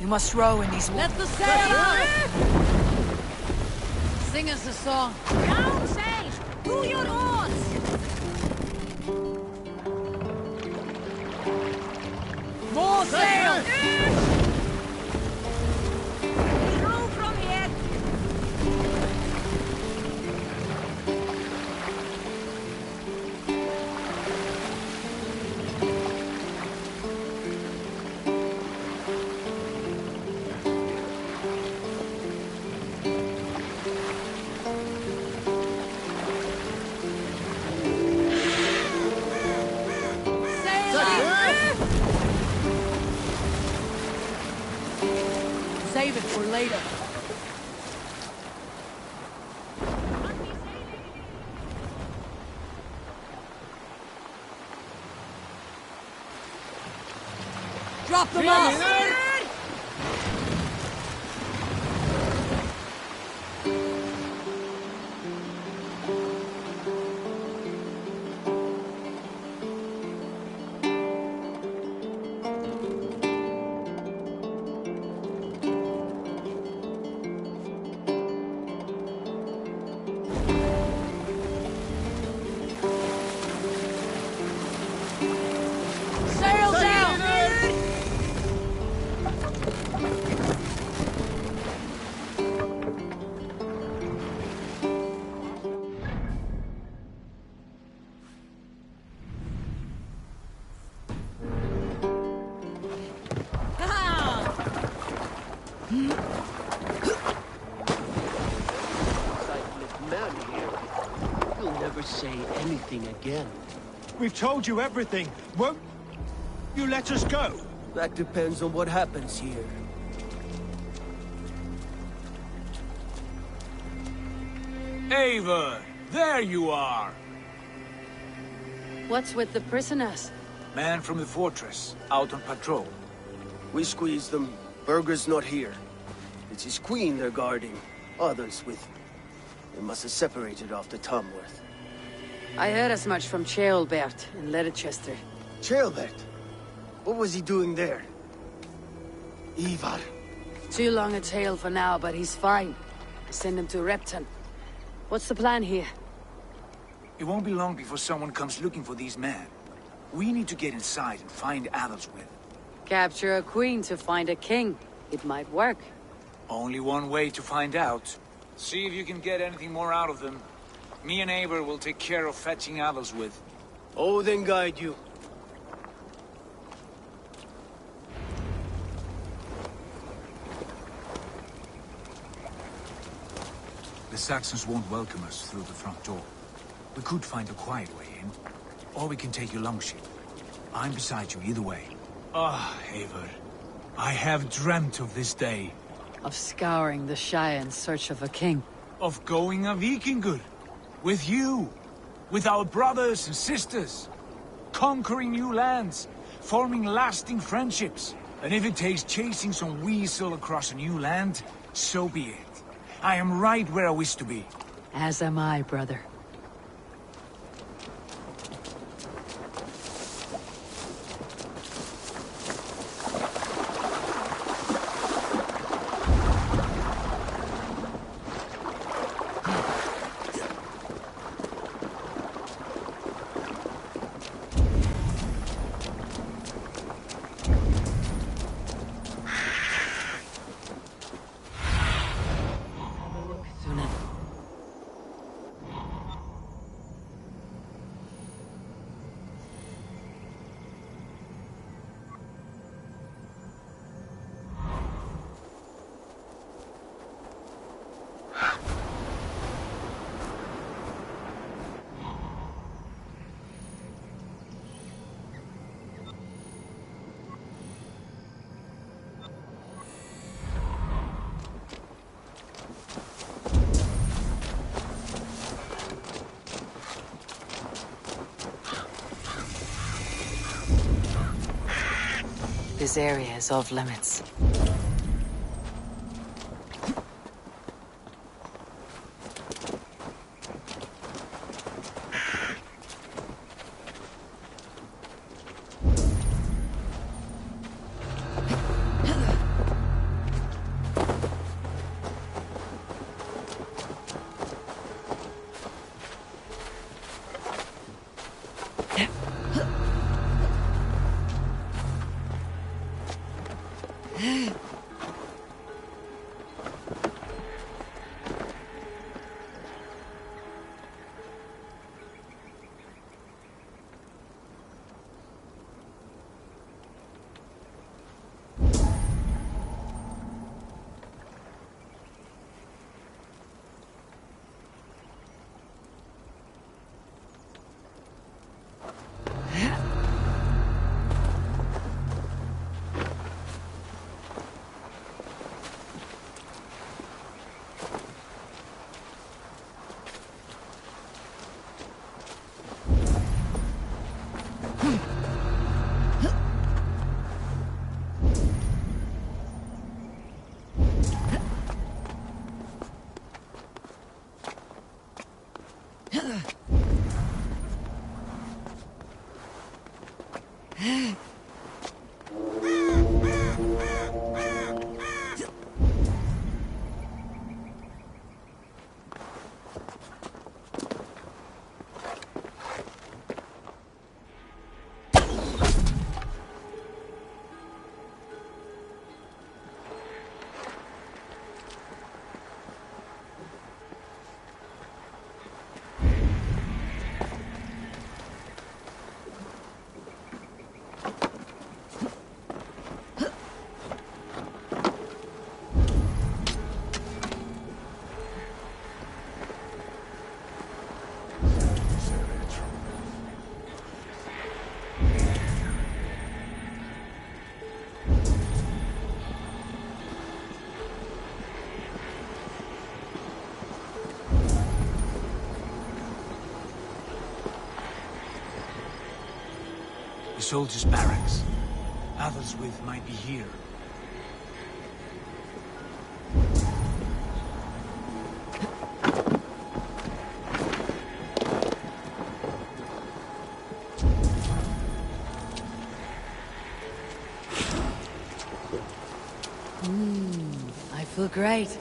You must row in these waters. Let the sail out! Sing us a song. Down sail! To your oars! More sail! Row from here! Save it for later. Drop them off! Say anything again. We've told you everything. Won't you let us go? That depends on what happens here. Eivor, there you are. What's with the prisoners? Man from the fortress, out on patrol. We squeezed them. Berger's not here. It's his queen they're guarding. Others with him. They must have separated after Tamworth. I heard as much from Ceolbert in Leicester. Ceolbert? What was he doing there? Ivar. Too long a tale for now, but he's fine. I send him to Repton. What's the plan here? It won't be long before someone comes looking for these men. We need to get inside and find Adelswith. Capture a queen to find a king. It might work. Only one way to find out. See if you can get anything more out of them. Me and Eivor will take care of fetching others with. Odin guide you. The Saxons won't welcome us through the front door. We could find a quiet way in, or we can take your longship. I'm beside you either way. Ah, Eivor. I have dreamt of this day. Of scouring the Shire in search of a king. Of going a Vikingur. With you. With our brothers and sisters. Conquering new lands. Forming lasting friendships. And if it takes chasing some weasel across a new land, so be it. I am right where I wish to be. As am I, brother. This area is off limits. The soldiers' barracks. Others with might be here. I feel great.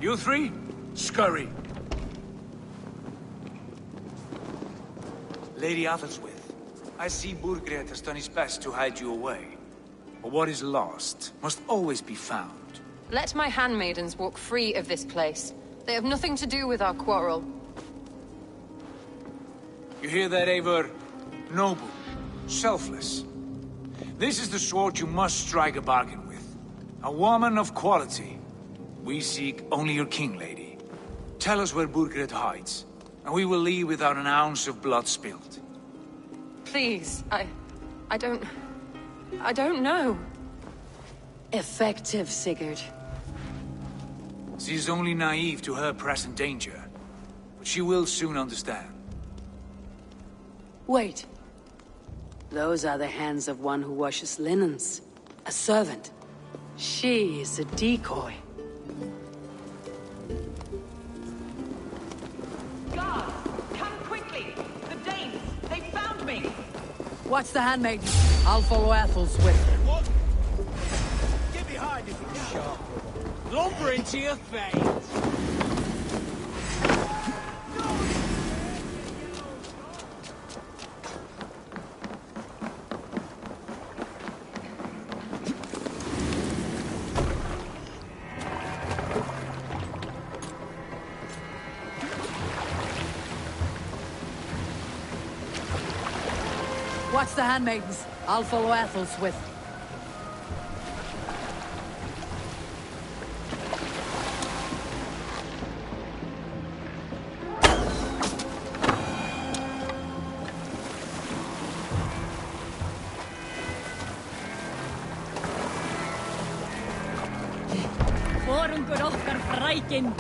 You three, scurry. Lady Athelstwith, I see Burgred has done his best to hide you away. But what is lost must always be found. Let my handmaidens walk free of this place. They have nothing to do with our quarrel. You hear that, Eivor? Noble, selfless. This is the sword you must strike a bargain with. A woman of quality. We seek only your king, lady. Tell us where Burgred hides, and we will leave without an ounce of blood spilled. Please, I don't know. Effective, Sigurd. She is only naive to her present danger, but she will soon understand. Wait. Those are the hands of one who washes linens. A servant. She is a decoy. Guards, come quickly! The Danes, they found me! Watch the handmaiden. I'll follow Athelstwith. What? Get behind if you can. Lumber into your face! Watch the handmaidens. I'll follow Athelstwith. Forungur okkar frækin!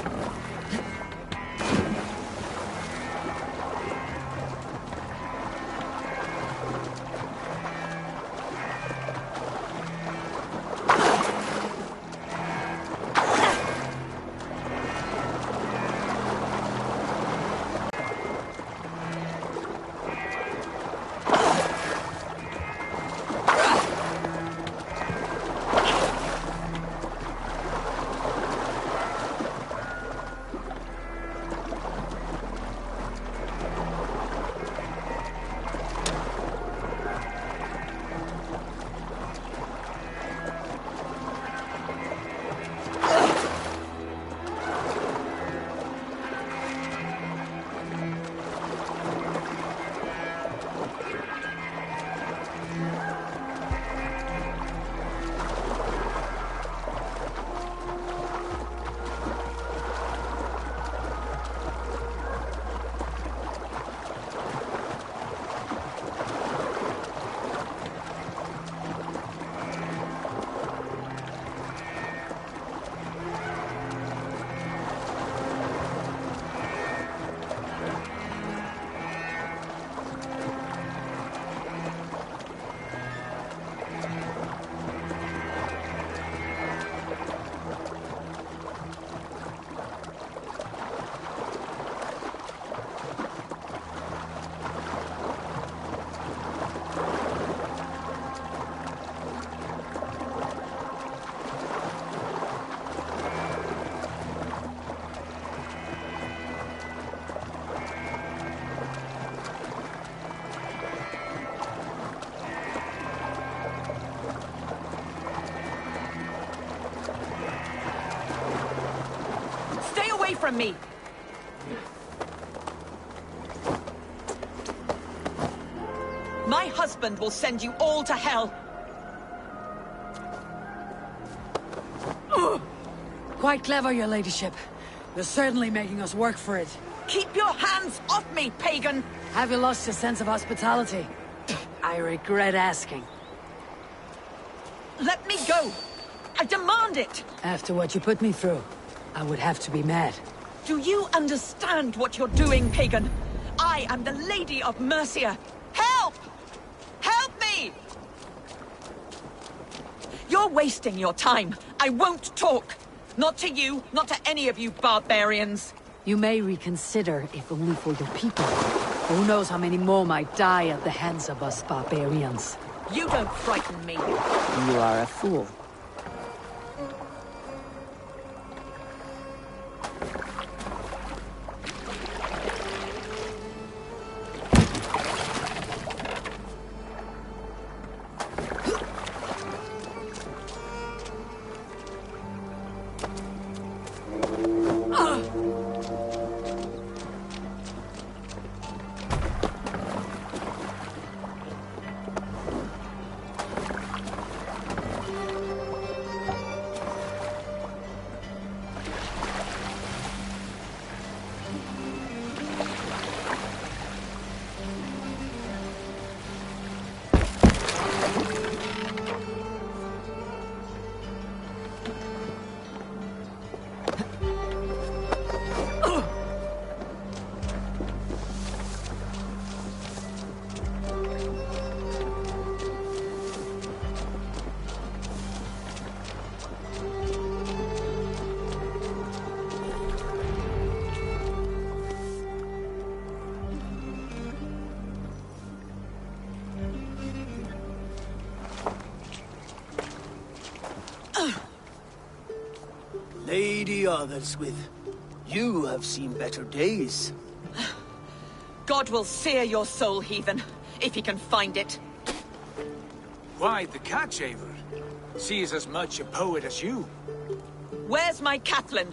from me! My husband will send you all to hell! Quite clever, your ladyship. You're certainly making us work for it. Keep your hands off me, pagan! Have you lost your sense of hospitality? I regret asking. Let me go! I demand it! After what you put me through, I would have to be mad. Do you understand what you're doing, pagan? I am the Lady of Mercia. Help! Help me! You're wasting your time. I won't talk. Not to you, not to any of you barbarians. You may reconsider, if only for your people. Who knows how many more might die at the hands of us barbarians. You don't frighten me. You are a fool. Lady Arthelswith, you have seen better days. God will sear your soul, heathen, if he can find it. Why, the cat shaver. She is as much a poet as you. Where's my Catelyn?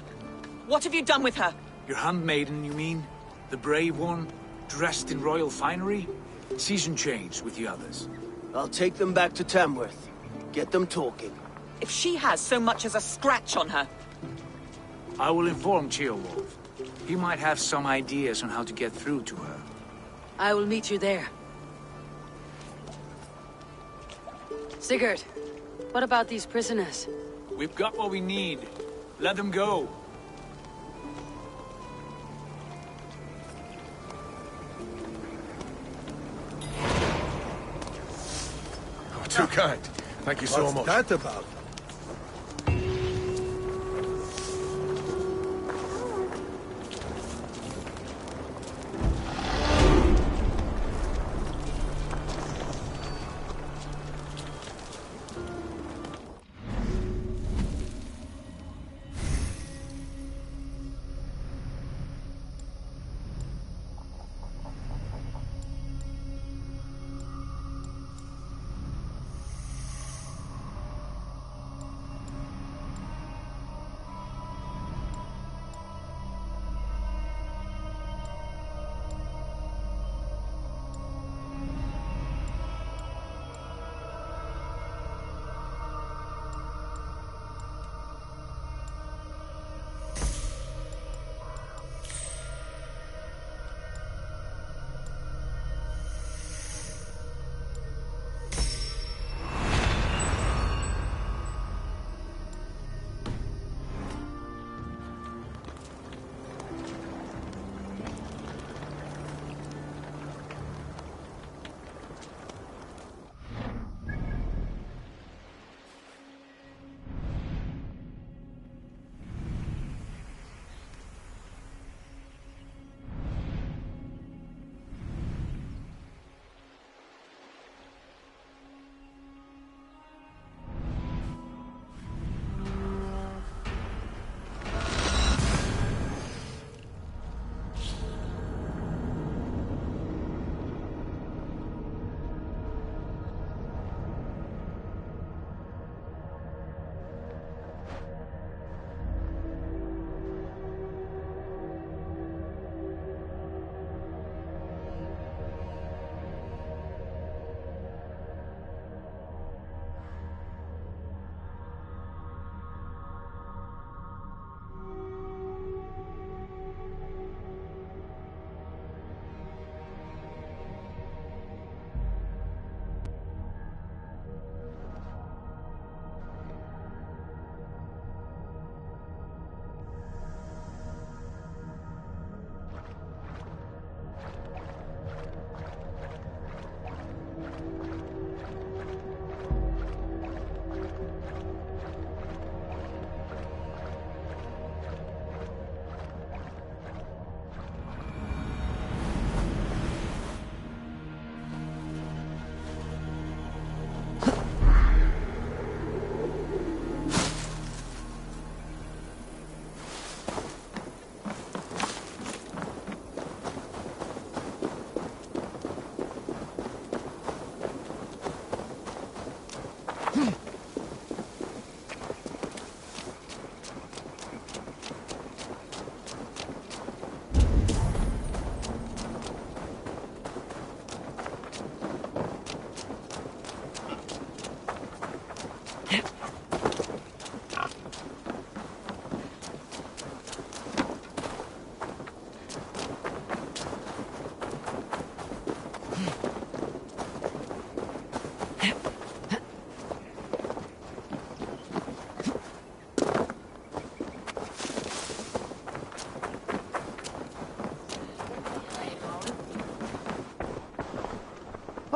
What have you done with her? Your handmaiden, you mean? The brave one, dressed in royal finery? Season change with the others. I'll take them back to Tamworth. Get them talking. If she has so much as a scratch on her... I will inform Ceolwulf. He might have some ideas on how to get through to her. I will meet you there. Sigurd, what about these prisoners? We've got what we need. Let them go. Oh, too kind. Thank you so much. What's that about?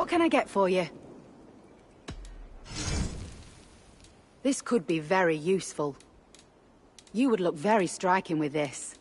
What can I get for you? This could be very useful. You would look very striking with this.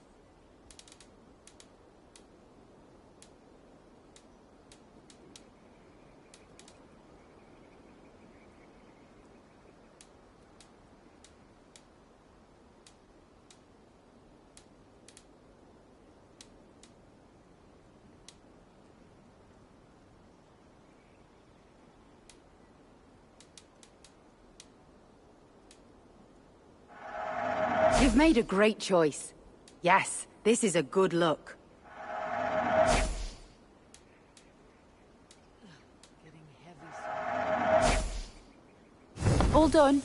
You've made a great choice. Yes, this is a good look. All done.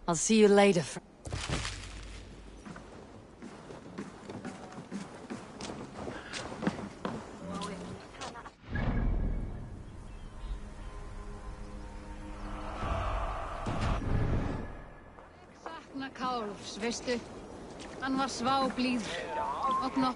I'll see you later. Veistu, hann var sváblíður. Opna.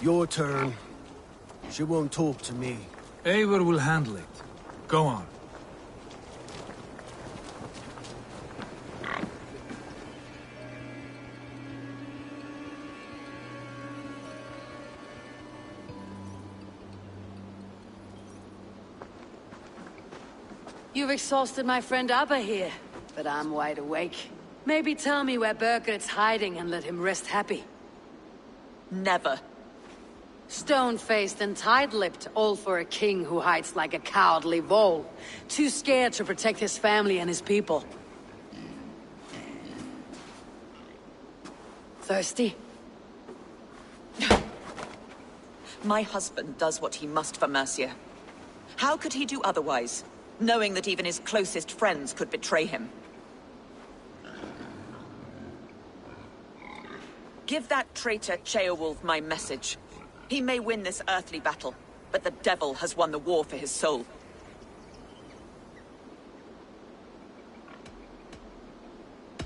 Your turn. She won't talk to me. Eivor will handle it. Go on. You've exhausted my friend Abba here, but I'm wide awake. Maybe tell me where Burgred's hiding and let him rest happy. Never. Stone-faced and tight-lipped, all for a king who hides like a cowardly vole. Too scared to protect his family and his people. Thirsty? My husband does what he must for Mercia. How could he do otherwise, knowing that even his closest friends could betray him? Give that traitor Ceolwulf my message. He may win this earthly battle, but the devil has won the war for his soul.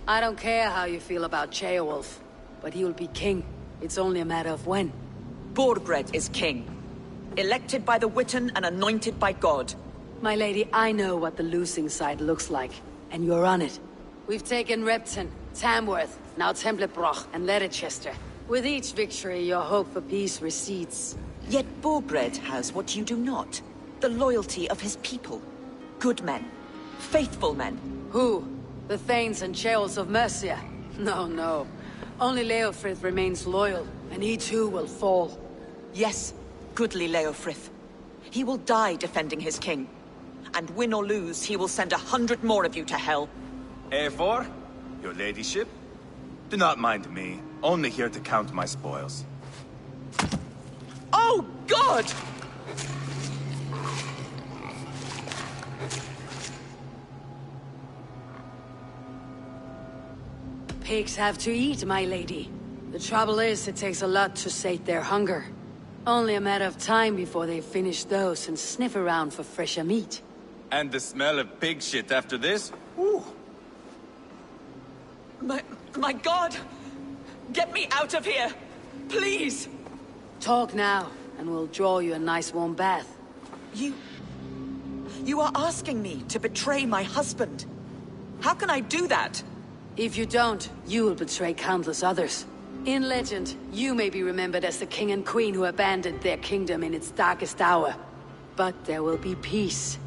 I don't care how you feel about Ceolwulf, but he will be king. It's only a matter of when. Borgred is king. Elected by the Witan and anointed by God. My lady, I know what the losing side looks like, and you're on it. We've taken Repton, Tamworth, now Templebroch, and Leicester. With each victory, your hope for peace recedes. Yet Borgred has what you do not. The loyalty of his people. Good men. Faithful men. Who? The Thanes and Ceolls of Mercia? No, no. Only Leofrith remains loyal, and he too will fall. Yes, goodly Leofrith. He will die defending his king. And win or lose, he will send 100 more of you to hell. Eivor, your ladyship? Do not mind me. Only here to count my spoils. Oh, God! Pigs have to eat, my lady. The trouble is, it takes a lot to sate their hunger. Only a matter of time before they finish those and sniff around for fresher meat. And the smell of pig shit after this? Whew. My God! Get me out of here! Please! Talk now, and we'll draw you a nice warm bath. You are asking me to betray my husband. How can I do that? If you don't, you will betray countless others. In legend, you may be remembered as the king and queen who abandoned their kingdom in its darkest hour. But there will be peace.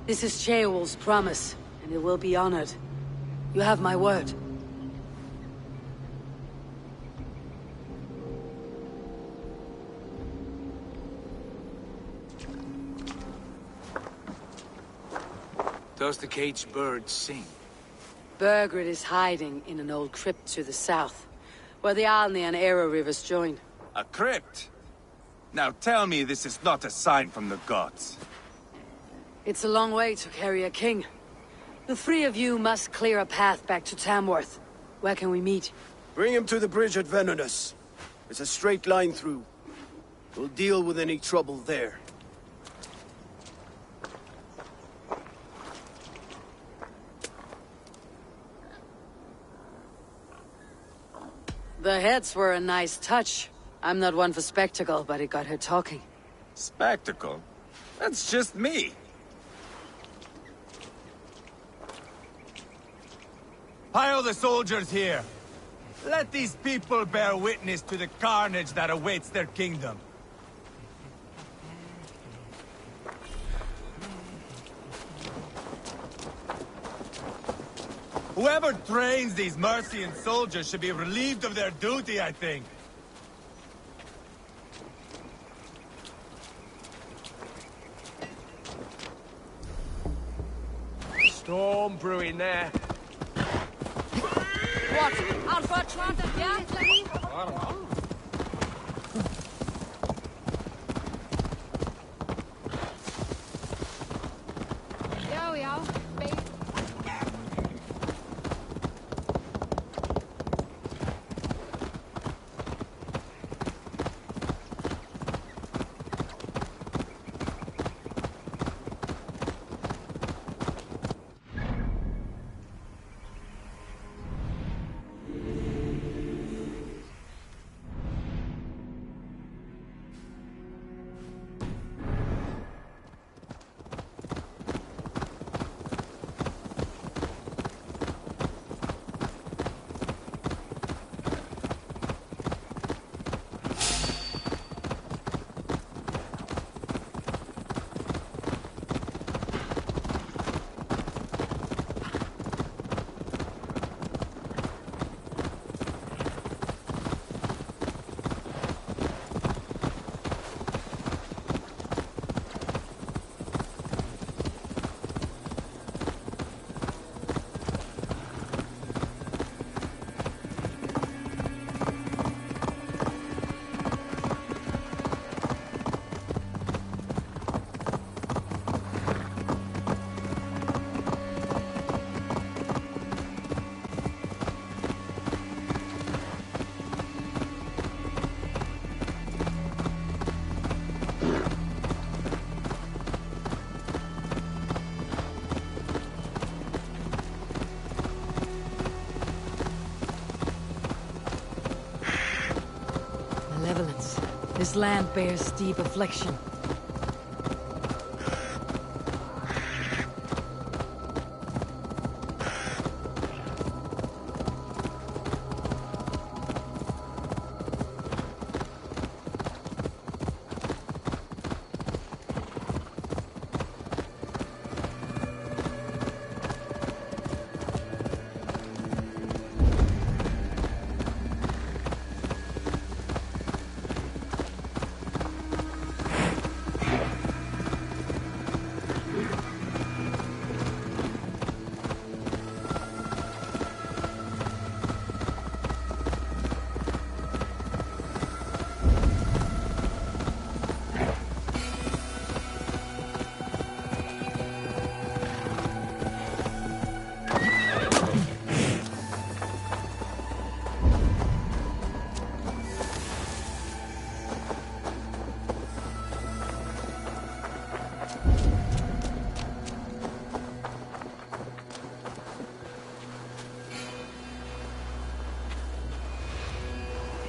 This is Ceolwulf's promise, and it will be honored. You have my word. Does the caged bird sing? Burgred is hiding in an old crypt to the south, where the Alni and Arrow rivers join. A crypt? Now tell me this is not a sign from the gods. It's a long way to carry a king. The three of you must clear a path back to Tamworth. Where can we meet? Bring him to the bridge at Venonus. It's a straight line through. We'll deal with any trouble there. The heads were a nice touch. I'm not one for spectacle, but it got her talking. Spectacle? That's just me. Pile the soldiers here. Let these people bear witness to the carnage that awaits their kingdom. Whoever trains these Mercian soldiers should be relieved of their duty, I think. Storm brewing there. What? Alpha Atlanta, yeah? There we are. This land bears deep affliction.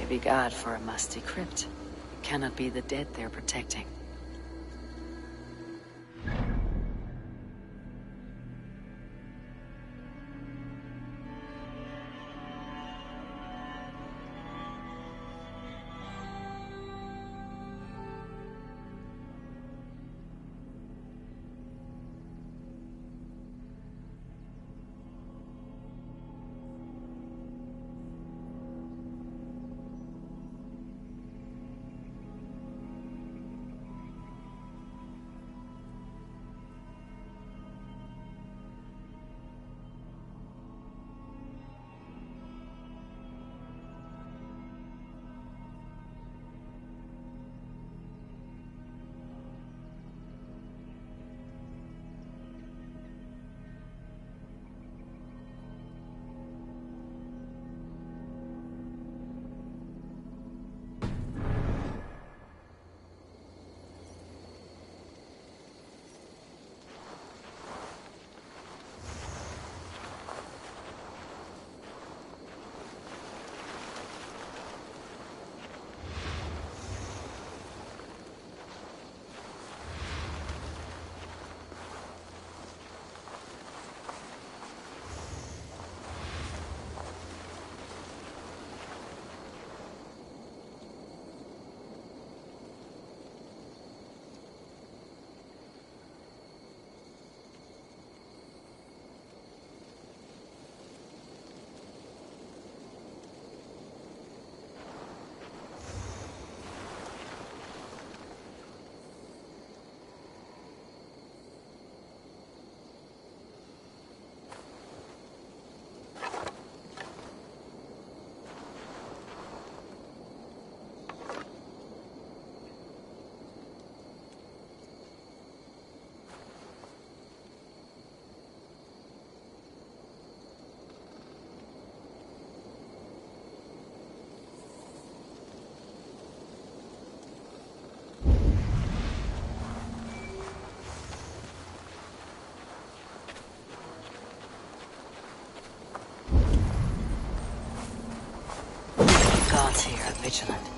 Be God for a musty crypt. It cannot be the dead they're protecting. Gods here are vigilant.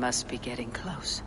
must be getting close.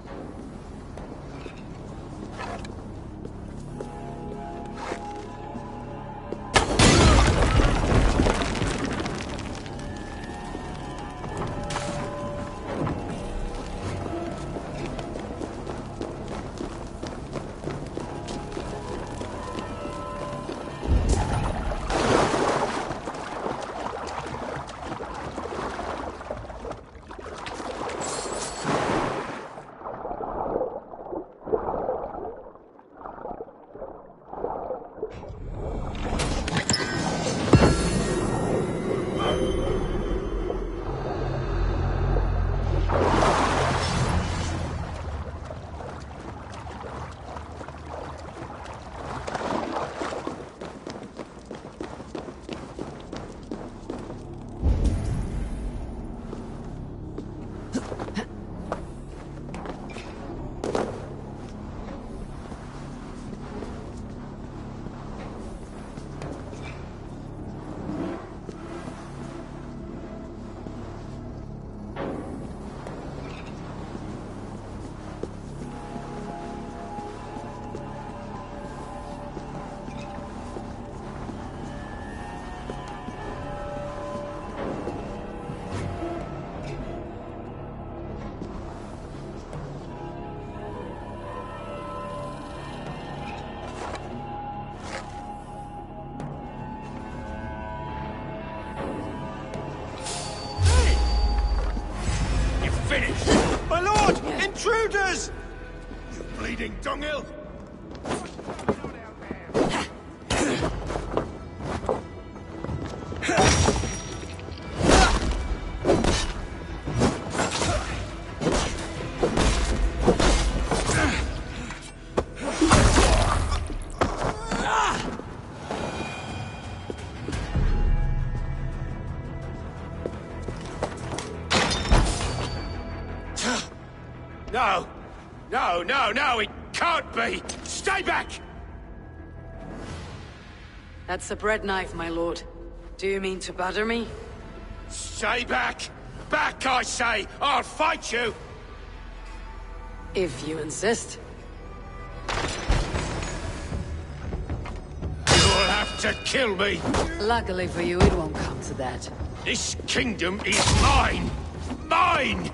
My lord! Intruders! You bleeding dunghill! No, it can't be! Stay back! That's a bread knife, my lord. Do you mean to batter me? Stay back! Back, I say! I'll fight you! If you insist. You'll have to kill me! Luckily for you, it won't come to that. This kingdom is mine! Mine!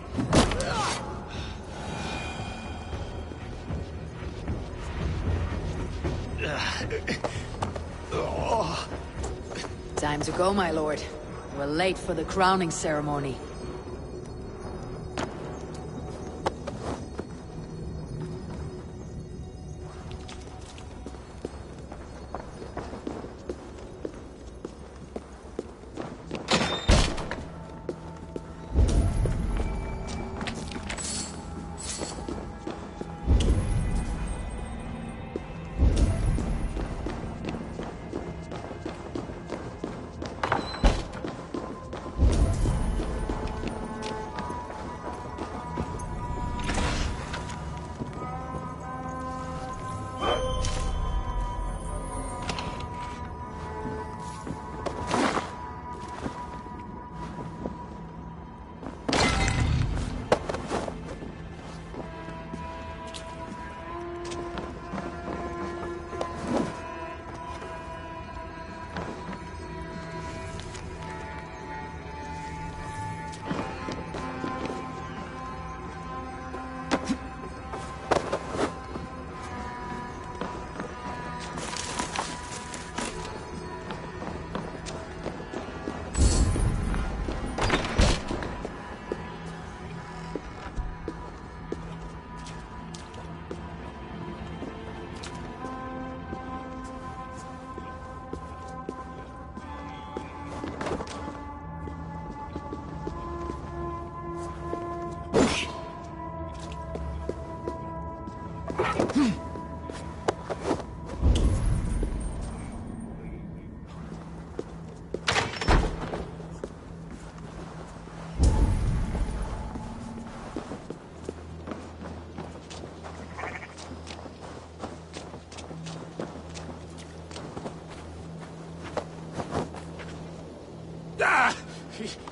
Time to go, my lord. We're late for the crowning ceremony.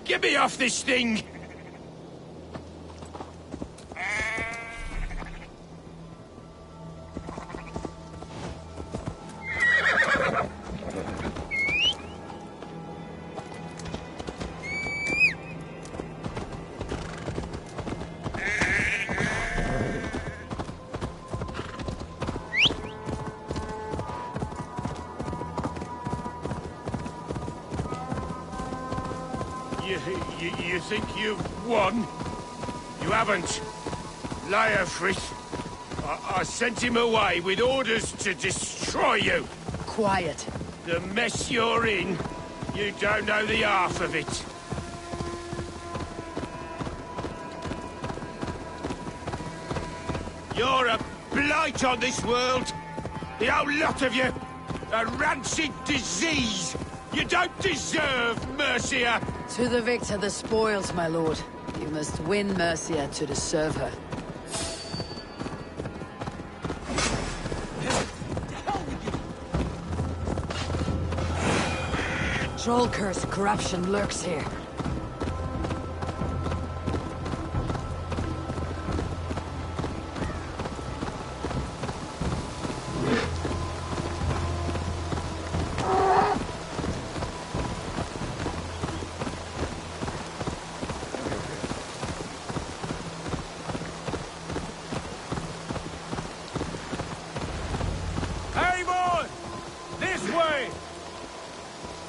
Get me off this thing! You think you've won? You haven't. Leofrith. I sent him away with orders to destroy you. Quiet. The mess you're in, you don't know the half of it. You're a blight on this world. The whole lot of you. A rancid disease. You don't deserve Mercia. To the victor the spoils, my lord. You must win Mercia to deserve her. Troll curse corruption lurks here.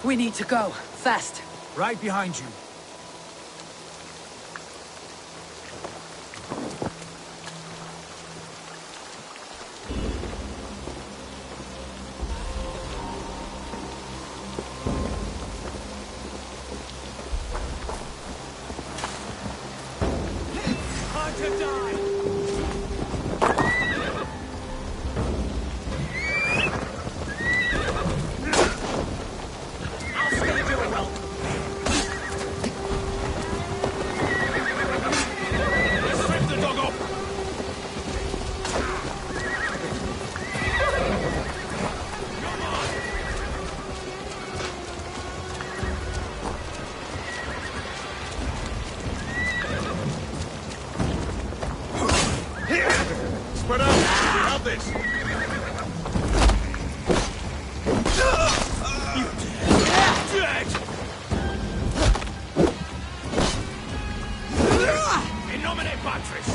We need to go. Fast. Right behind you. Hard to die! Spread out! We have this! Dead! In nomine Patris!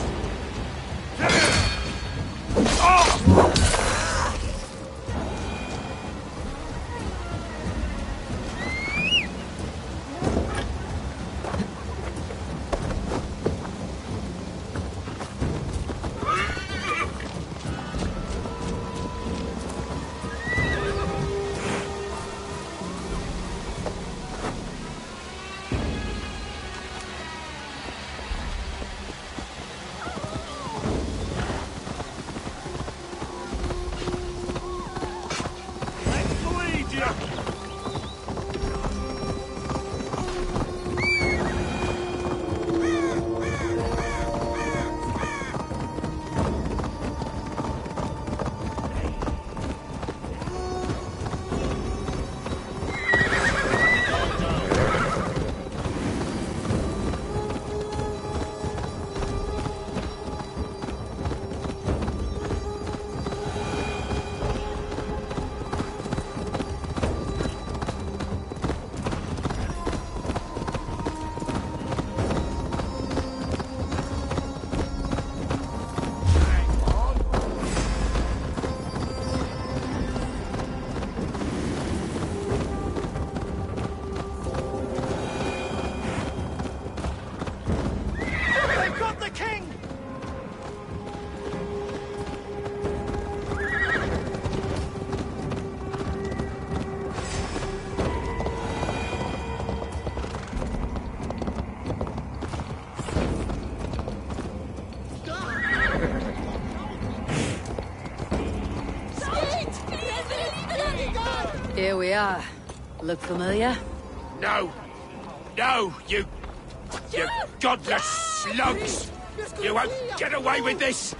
Here we are. Look familiar? No! No, you godless slugs! You won't get away with this!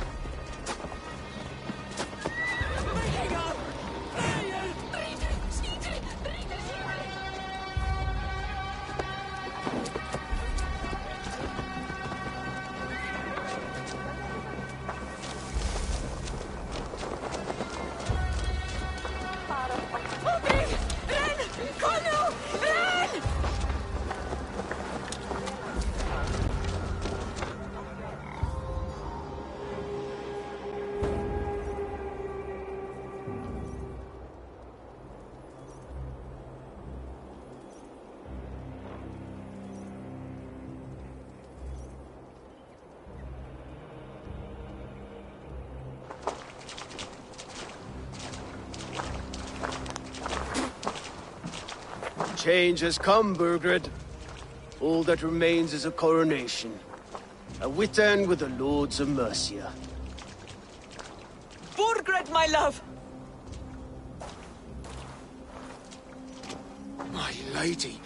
Change has come, Burgred. All that remains is a coronation. A Witan with the Lords of Mercia. Burgred, my love! My lady,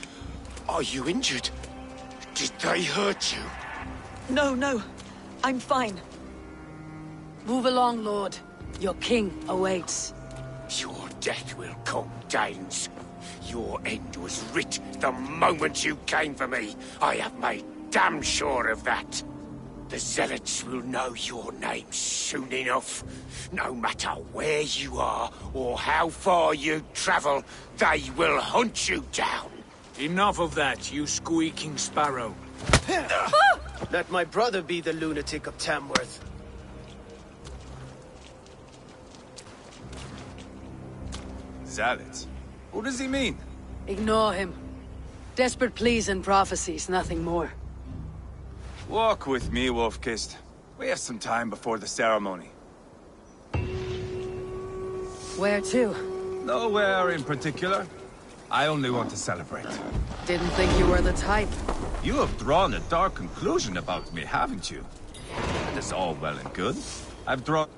are you injured? Did they hurt you? No, no. I'm fine. Move along, Lord. Your king awaits. Your death will come, Danes. Your end was writ the moment you came for me. I have made damn sure of that. The Zealots will know your name soon enough. No matter where you are or how far you travel, they will hunt you down. Enough of that, you squeaking sparrow. Let my brother be the lunatic of Tamworth. Zealots? What does he mean? Ignore him. Desperate pleas and prophecies, nothing more. Walk with me, Wolf-Kissed. We have some time before the ceremony. Where to? Nowhere in particular. I only want to celebrate. Didn't think you were the type. You have drawn a dark conclusion about me, haven't you? That is all well and good. I've drawn...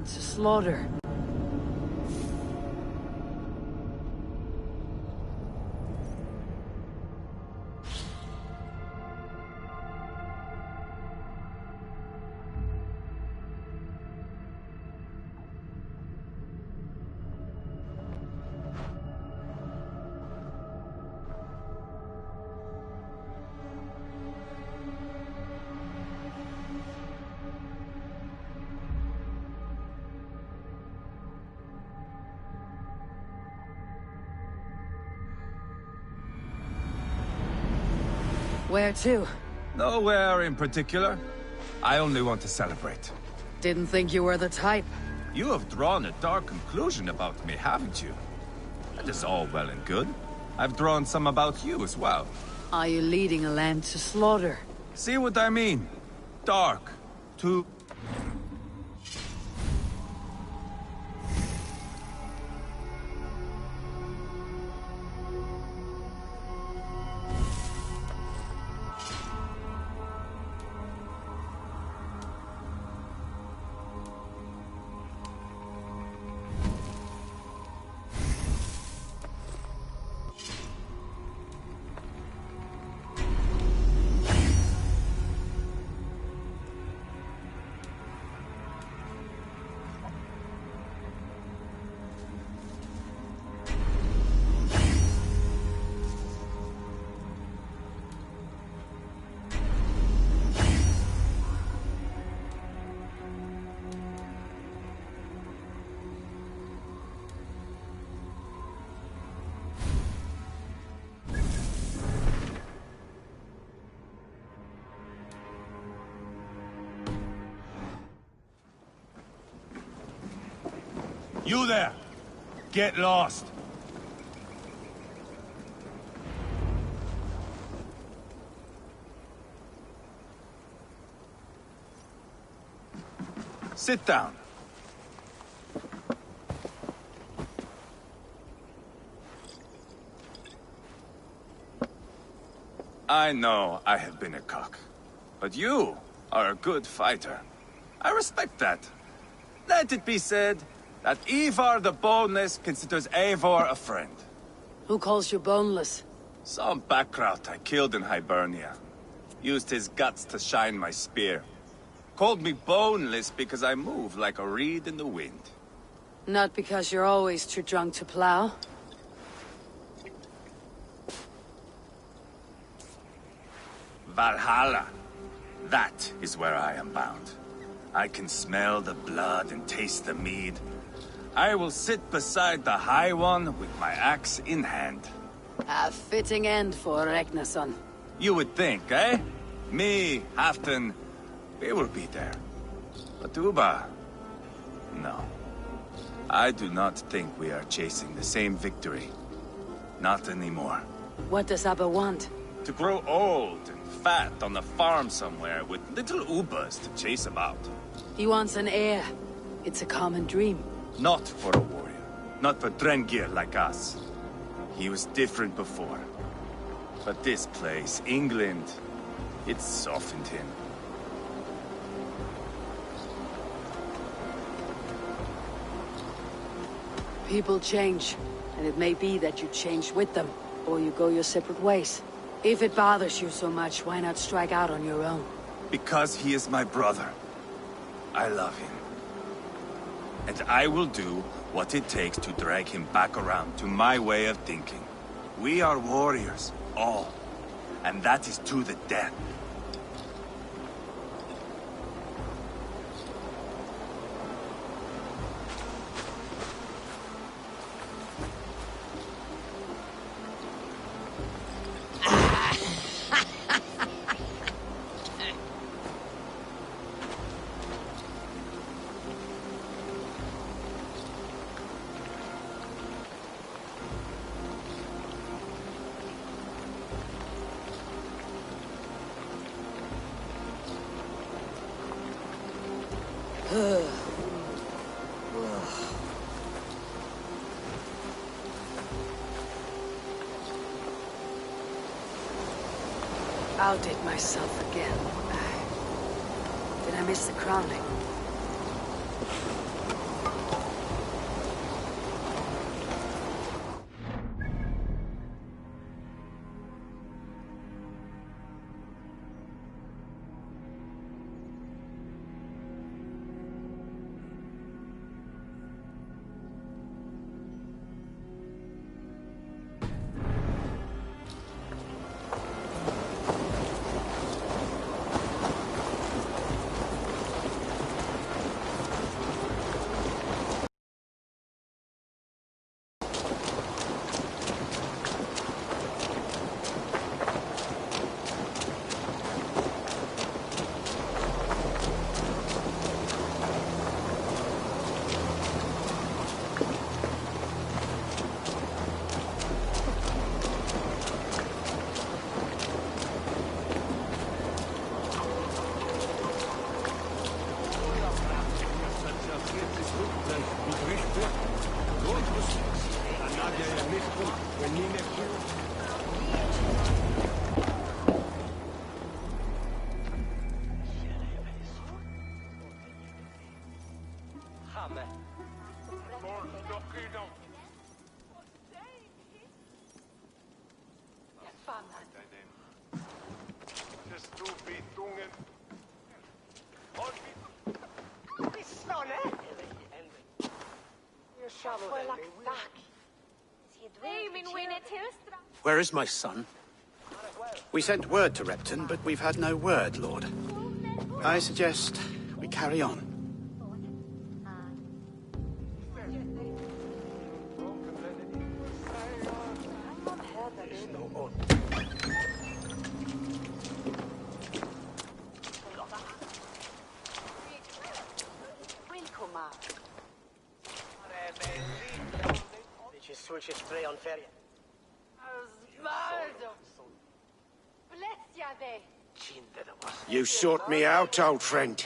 To slaughter. Where to? Nowhere in particular. I only want to celebrate. Didn't think you were the type. You have drawn a dark conclusion about me, haven't you? That is all well and good. I've drawn some about you as well. Are you leading a lamb to slaughter? See what I mean? Dark. Too... You there! Get lost! Sit down. I know I have been a cock, but you are a good fighter. I respect that. Let it be said that Ivar the Boneless considers Eivor a friend. Who calls you boneless? Some backrout I killed in Hibernia. Used his guts to shine my spear. Called me boneless because I move like a reed in the wind. Not because you're always too drunk to plow. Valhalla. That is where I am bound. I can smell the blood and taste the mead. I will sit beside the High One with my axe in hand. A fitting end for Ragnarsson. You would think, eh? Me, Halfdan, we will be there. But Uba... no. I do not think we are chasing the same victory. Not anymore. What does Abba want? To grow old and fat on a farm somewhere with little Ubas to chase about. He wants an heir. It's a common dream. Not for a warrior. Not for Drengir like us. He was different before. But this place, England, it softened him. People change, and it may be that you change with them, or you go your separate ways. If it bothers you so much, why not strike out on your own? Because he is my brother. I love him. And I will do what it takes to drag him back around to my way of thinking. We are warriors, all. And that is to the death. Outdid myself again. Did I miss the crowning? Where is my son? We sent word to Repton, but we've had no word, Lord. I suggest we carry on. You sought me out, old friend.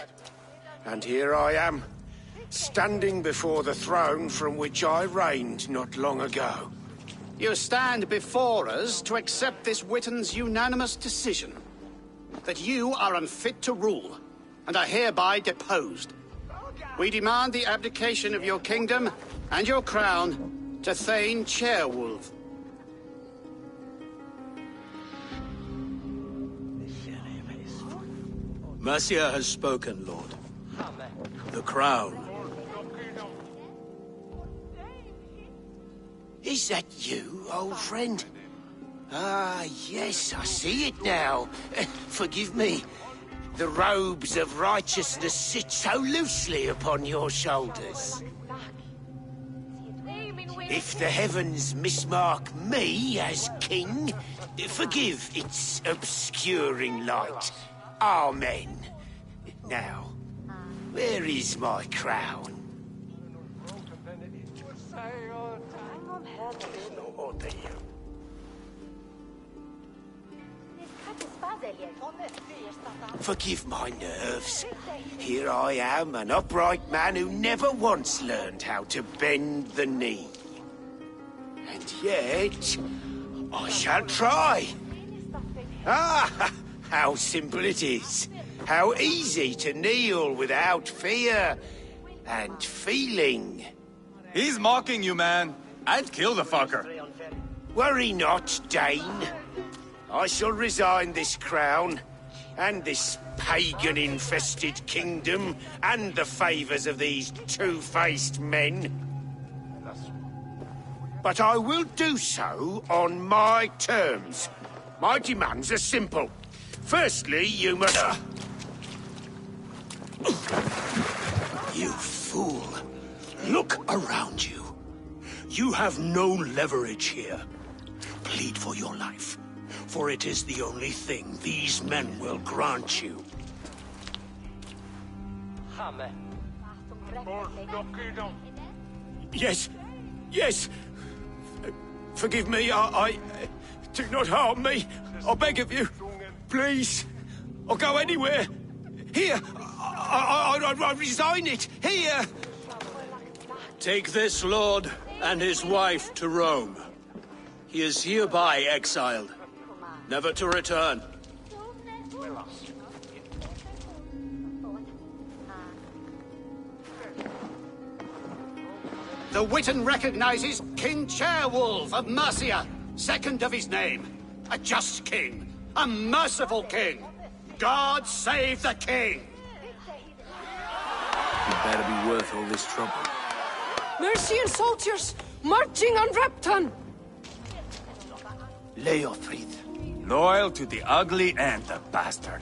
And here I am, standing before the throne from which I reigned not long ago. You stand before us to accept this Witten's unanimous decision. That you are unfit to rule, and are hereby deposed. We demand the abdication of your kingdom and your crown to Thane Chairwolf. Mercia has spoken, Lord. The crown. Is that you, old friend? Ah, yes, I see it now. Forgive me. The robes of righteousness sit so loosely upon your shoulders. If the heavens mismark me as king, forgive its obscuring light. Amen. Now, where is my crown? Forgive my nerves. Here I am, an upright man who never once learned how to bend the knee. And yet, I shall try. Ah, how simple it is. How easy to kneel without fear and feeling. He's mocking you, man. I'd kill the fucker. Worry not, Dane. I shall resign this crown, and this pagan-infested kingdom, and the favors of these two-faced men. But I will do so on my terms. My demands are simple. Firstly, you must... You fool. Look around you. You have no leverage here. Plead for your life, for it is the only thing these men will grant you. Yes, yes. Forgive me, I do not harm me. I beg of you. Please. I'll go anywhere. Here. I resign it. Here. Take this lord and his wife to Rome. He is hereby exiled, never to return. The Witten recognizes King Chairwolf of Mercia, second of his name. A just king, a merciful king. God save the king! You better be worth all this trouble. Mercian soldiers, marching on Repton! Leofrid. Loyal to the ugly and the bastard.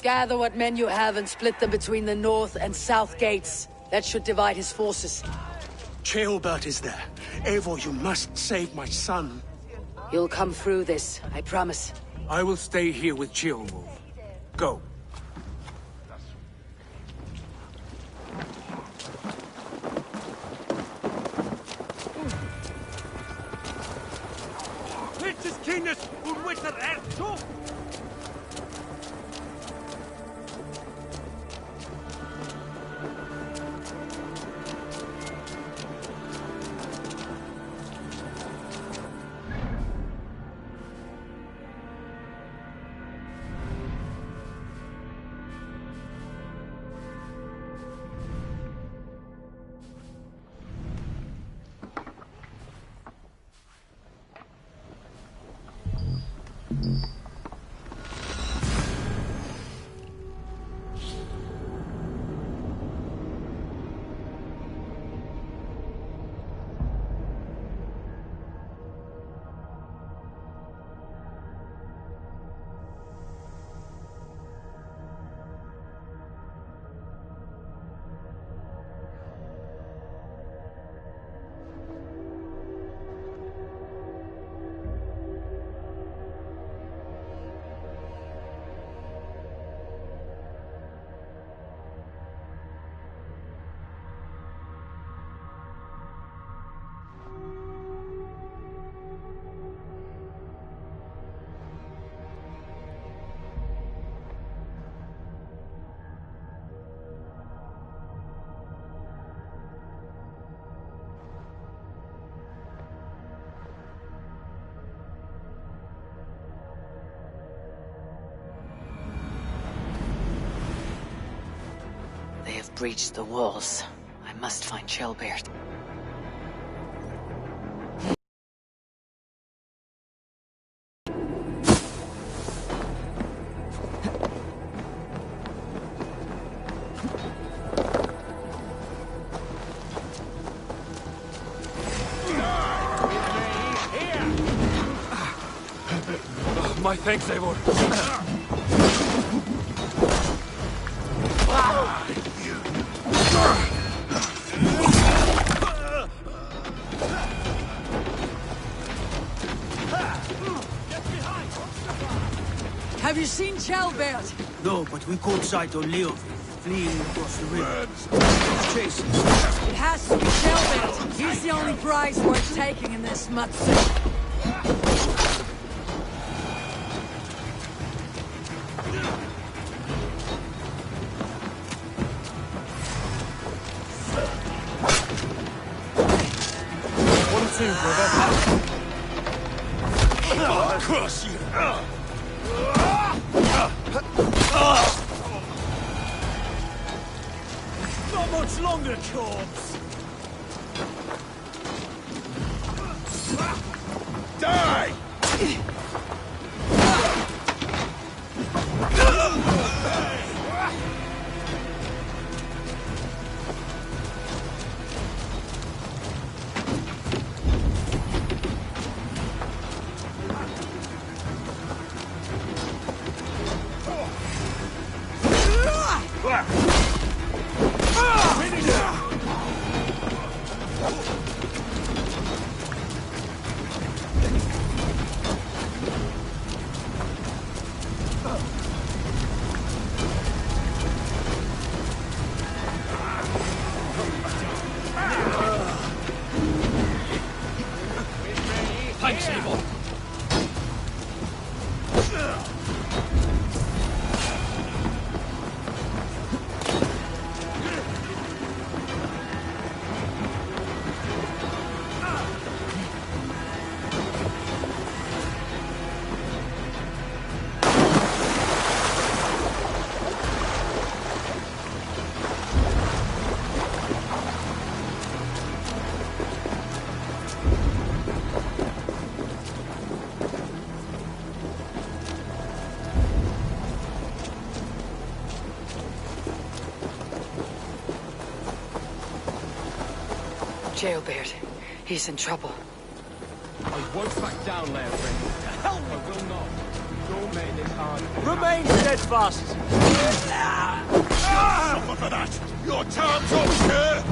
Gather what men you have and split them between the north and south gates. That should divide his forces. Ceolbert is there. Eivor, you must save my son. You'll come through this, I promise. I will stay here with Ceolwulf. Go. His Kingdess, unwitter Erzo! They have breached the walls. I must find Shelbeard. My thanks, Eivor. Have you seen Shelbeard? No, but we caught sight on Leo, fleeing across the river. Chasing. It has to be Shelbeard. He's the only prize worth taking in this mud city. I'll crush you! Not much longer, corpse! Die! Thanks, Eivor. Jailbeard. He's in trouble. I won't back down, Leia, friend. To hell I will not. Don't make this hard. Remain steadfast! Suffer for that! Your time's up, sir!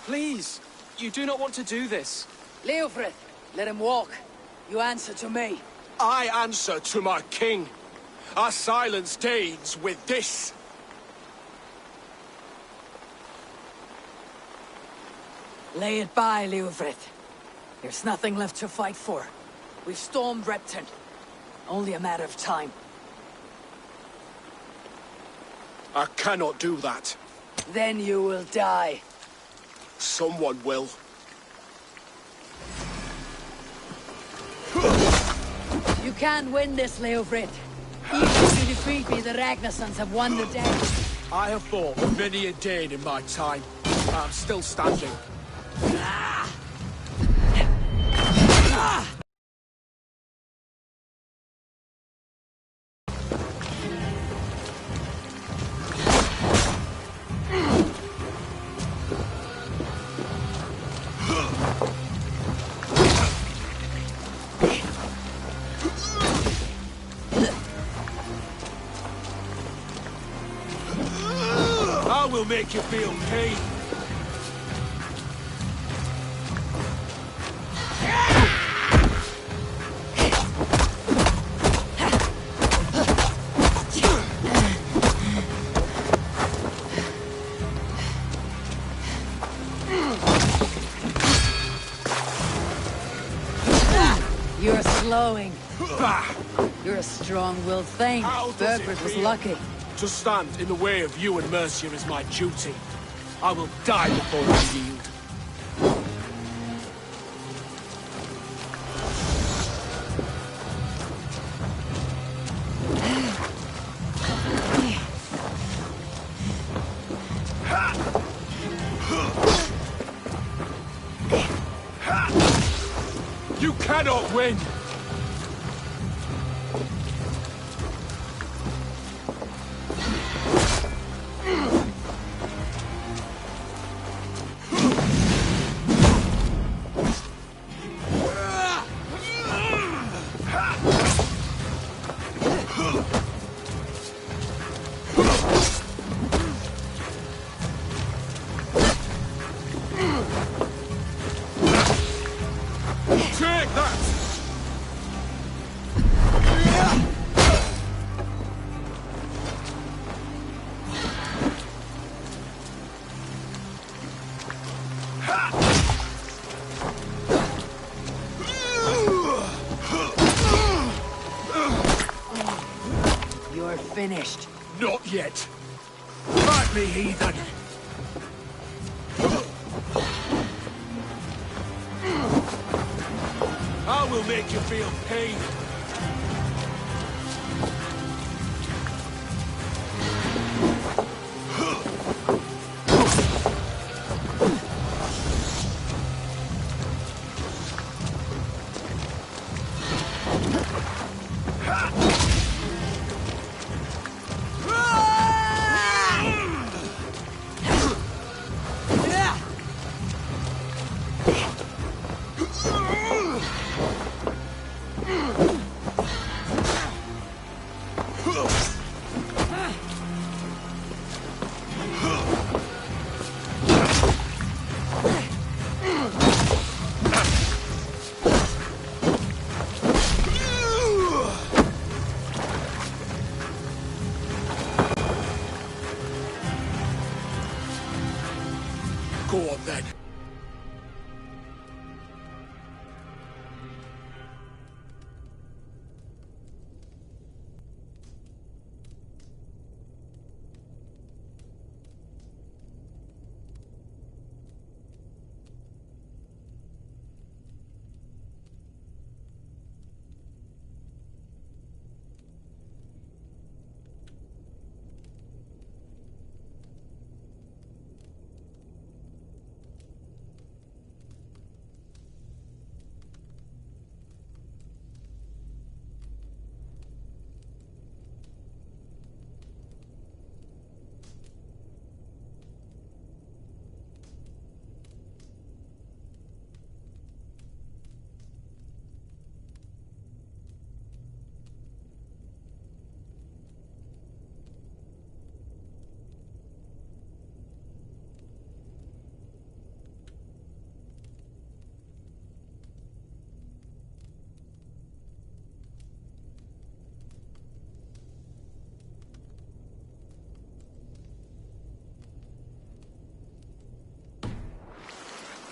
Please, you do not want to do this. Leofrith, let him walk. You answer to me. I answer to my king. I silence Danes with this. Lay it by, Leofrith. There's nothing left to fight for. We've stormed Repton. Only a matter of time. I cannot do that. Then you will die. Someone will. You can win this, Leofrith. Even if you you defeat me, the Ragnarsons have won the day. I have fought many a Dane in my time. I'm still standing. I will make you feel pain. You're slowing. You're a strong-willed Thane. Burgred was lucky. To stand in the way of you and Mercia is my duty. I will die before I yield. You cannot win! Take that! You're finished. Not yet. Fight me, heathen! I will make you feel pain. Go on then.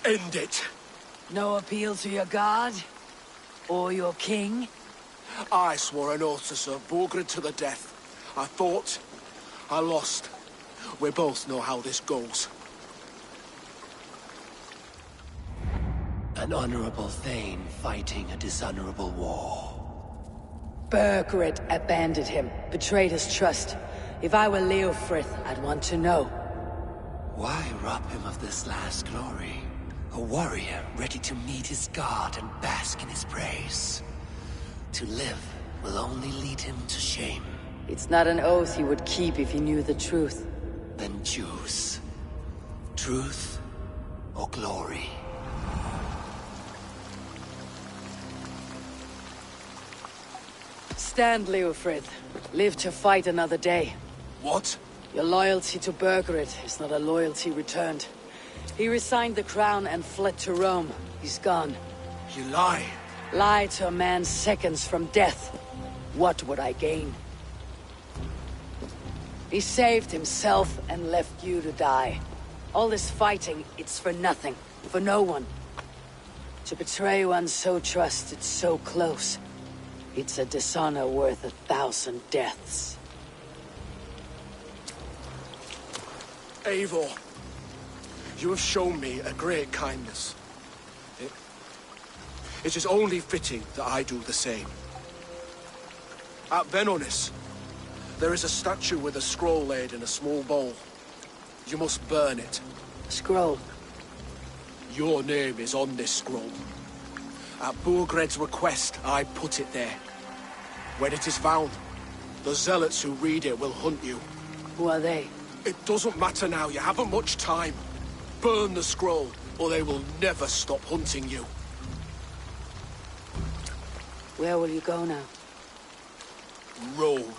End it. No appeal to your god? Or your king? I swore an oath to serve Borgred to the death. I fought. I lost. We both know how this goes. An honorable Thane fighting a dishonorable war. Burgred abandoned him, betrayed his trust. If I were Leofrith, I'd want to know. Why rob him of this last glory? A warrior ready to meet his god and bask in his praise. To live will only lead him to shame. It's not an oath he would keep if he knew the truth. Then choose. Truth or glory. Stand, Leofrith. Live to fight another day. What? Your loyalty to Burgred is not a loyalty returned. He resigned the crown and fled to Rome. He's gone. You lie. Lie to a man seconds from death. What would I gain? He saved himself and left you to die. All this fighting, it's for nothing. For no one. To betray one so trusted, so close. It's a dishonor worth 1,000 deaths. Eivor, you have shown me a great kindness. It is only fitting that I do the same. At Venonis, there is a statue with a scroll laid in a small bowl. You must burn it. Scroll? Your name is on this scroll. At Burgred's request, I put it there. When it is found, the zealots who read it will hunt you. Who are they? It doesn't matter now, you haven't much time. Burn the scroll, or they will never stop hunting you. Where will you go now? Rome.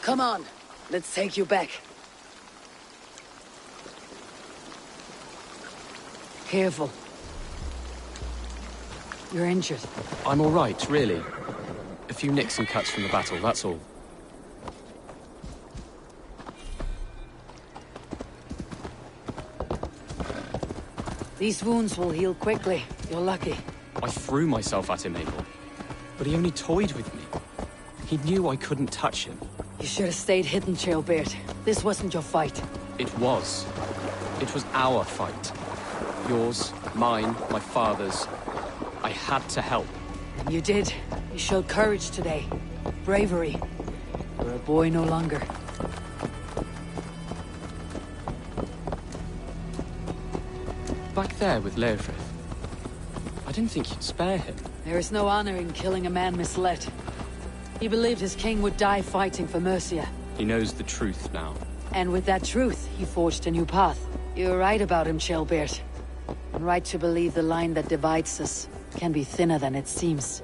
Come on, let's take you back. Careful. You're injured. I'm all right, really. A few nicks and cuts from the battle, that's all. These wounds will heal quickly. You're lucky. I threw myself at him, Abel. But he only toyed with me. He knew I couldn't touch him. You should have stayed hidden, Chaelbeard. This wasn't your fight. It was. It was our fight. Yours, mine, my father's. I had to help. And you did. You showed courage today. Bravery. You're a boy no longer. Back there with Leofrith. I didn't think you'd spare him. There is no honor in killing a man misled. He believed his king would die fighting for Mercia. He knows the truth now. And with that truth, he forged a new path. You're right about him, Chaelbeard. And right to believe the line that divides us can be thinner than it seems.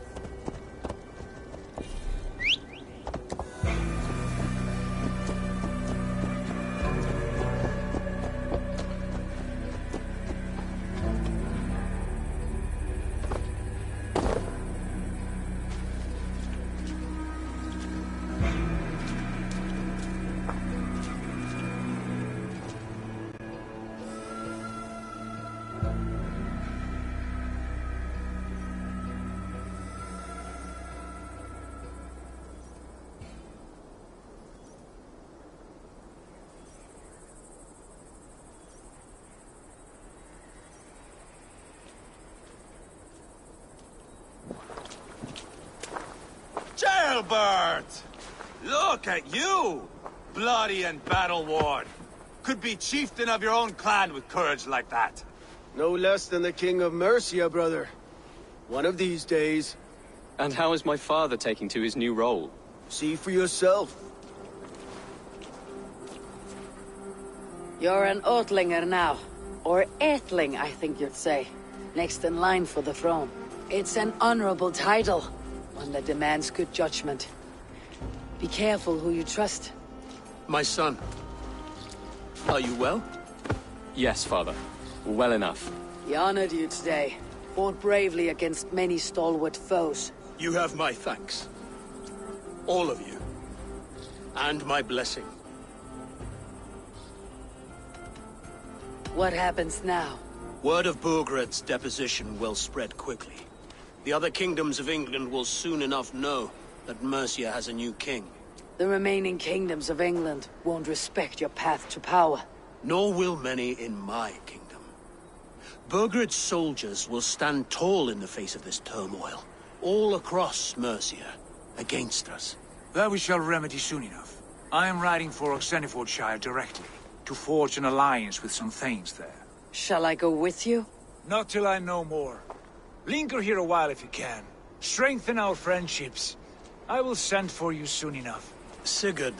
Jailbird! Look at you! Bloody and battle-worn. Could be chieftain of your own clan with courage like that. No less than the King of Mercia, brother. One of these days. And how is my father taking to his new role? See for yourself. You're an Oatlinger now. Or Aethling, I think you'd say. Next in line for the throne. It's an honorable title. One that demands good judgment. Be careful who you trust. My son. Are you well? Yes, father. Well enough. He honored you today. Fought bravely against many stalwart foes. You have my thanks. All of you. And my blessing. What happens now? Word of Burgred's deposition will spread quickly. The other kingdoms of England will soon enough know that Mercia has a new king. The remaining kingdoms of England won't respect your path to power. Nor will many in my kingdom. Burgred's soldiers will stand tall in the face of this turmoil, all across Mercia, against us. That we shall remedy soon enough. I am riding for Oxenifordshire directly, to forge an alliance with some thanes there. Shall I go with you? Not till I know more. Linger here a while if you can. Strengthen our friendships. I will send for you soon enough. Sigurd,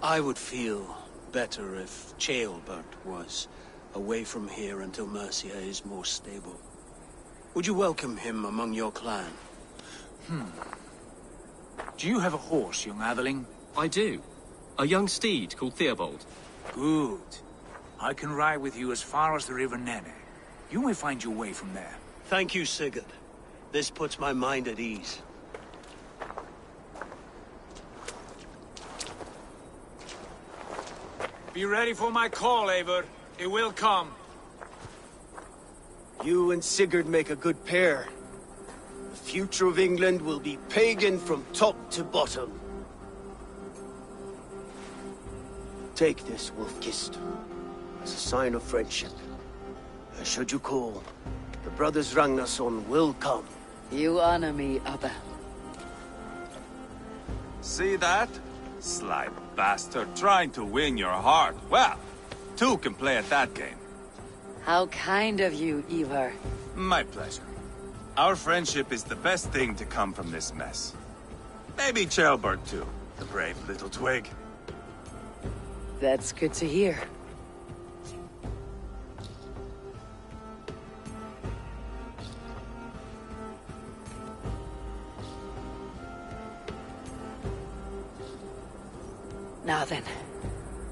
I would feel better if Ceolbert was away from here until Mercia is more stable. Would you welcome him among your clan? Do you have a horse, young Atheling? I do. A young steed called Theobald. Good. I can ride with you as far as the River Nene. You may find your way from there. Thank you, Sigurd. This puts my mind at ease. Be ready for my call, Eivor. It will come. You and Sigurd make a good pair. The future of England will be pagan from top to bottom. Take this, Wolf-Kissed, as a sign of friendship. And should you call, the brothers Ragnarsson will come. You honor me, Abba. See that? Sly bastard, trying to win your heart. Well, two can play at that game. How kind of you, Ivar. My pleasure. Our friendship is the best thing to come from this mess. Maybe Ceolbert too, the brave little twig. That's good to hear. Now then,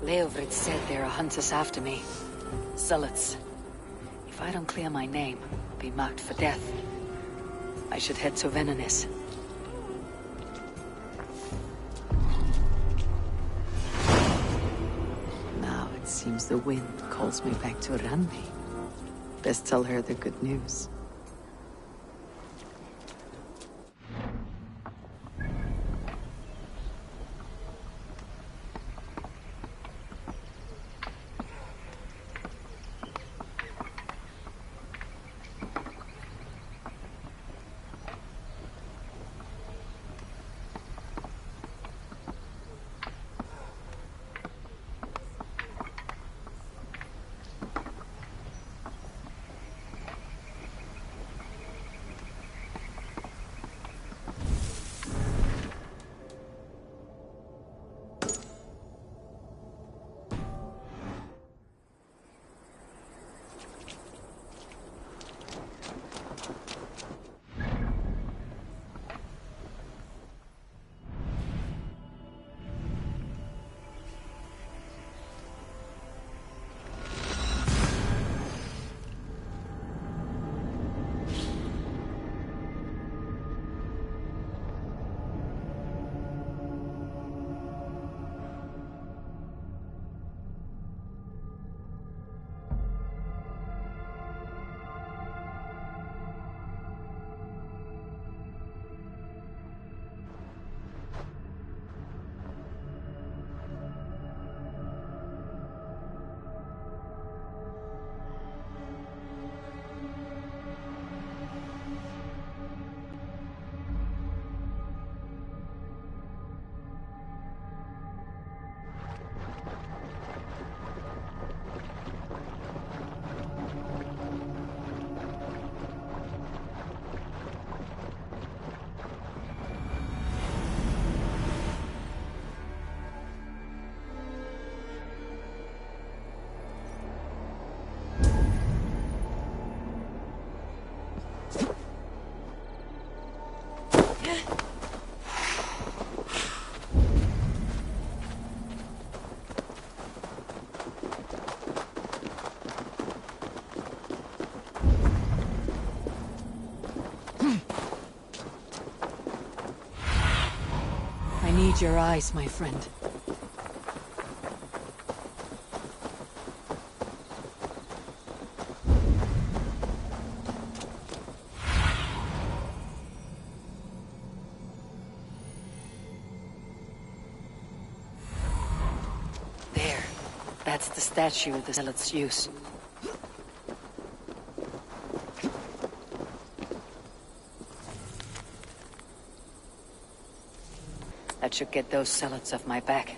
Leofrid said there are hunters after me. Zealots. If I don't clear my name, I'll be marked for death. I should head to Venanis. Now it seems the wind calls me back to Randvi. Best tell her the good news. I need your eyes, my friend. That's the statue the zealots use. That should get those zealots off my back.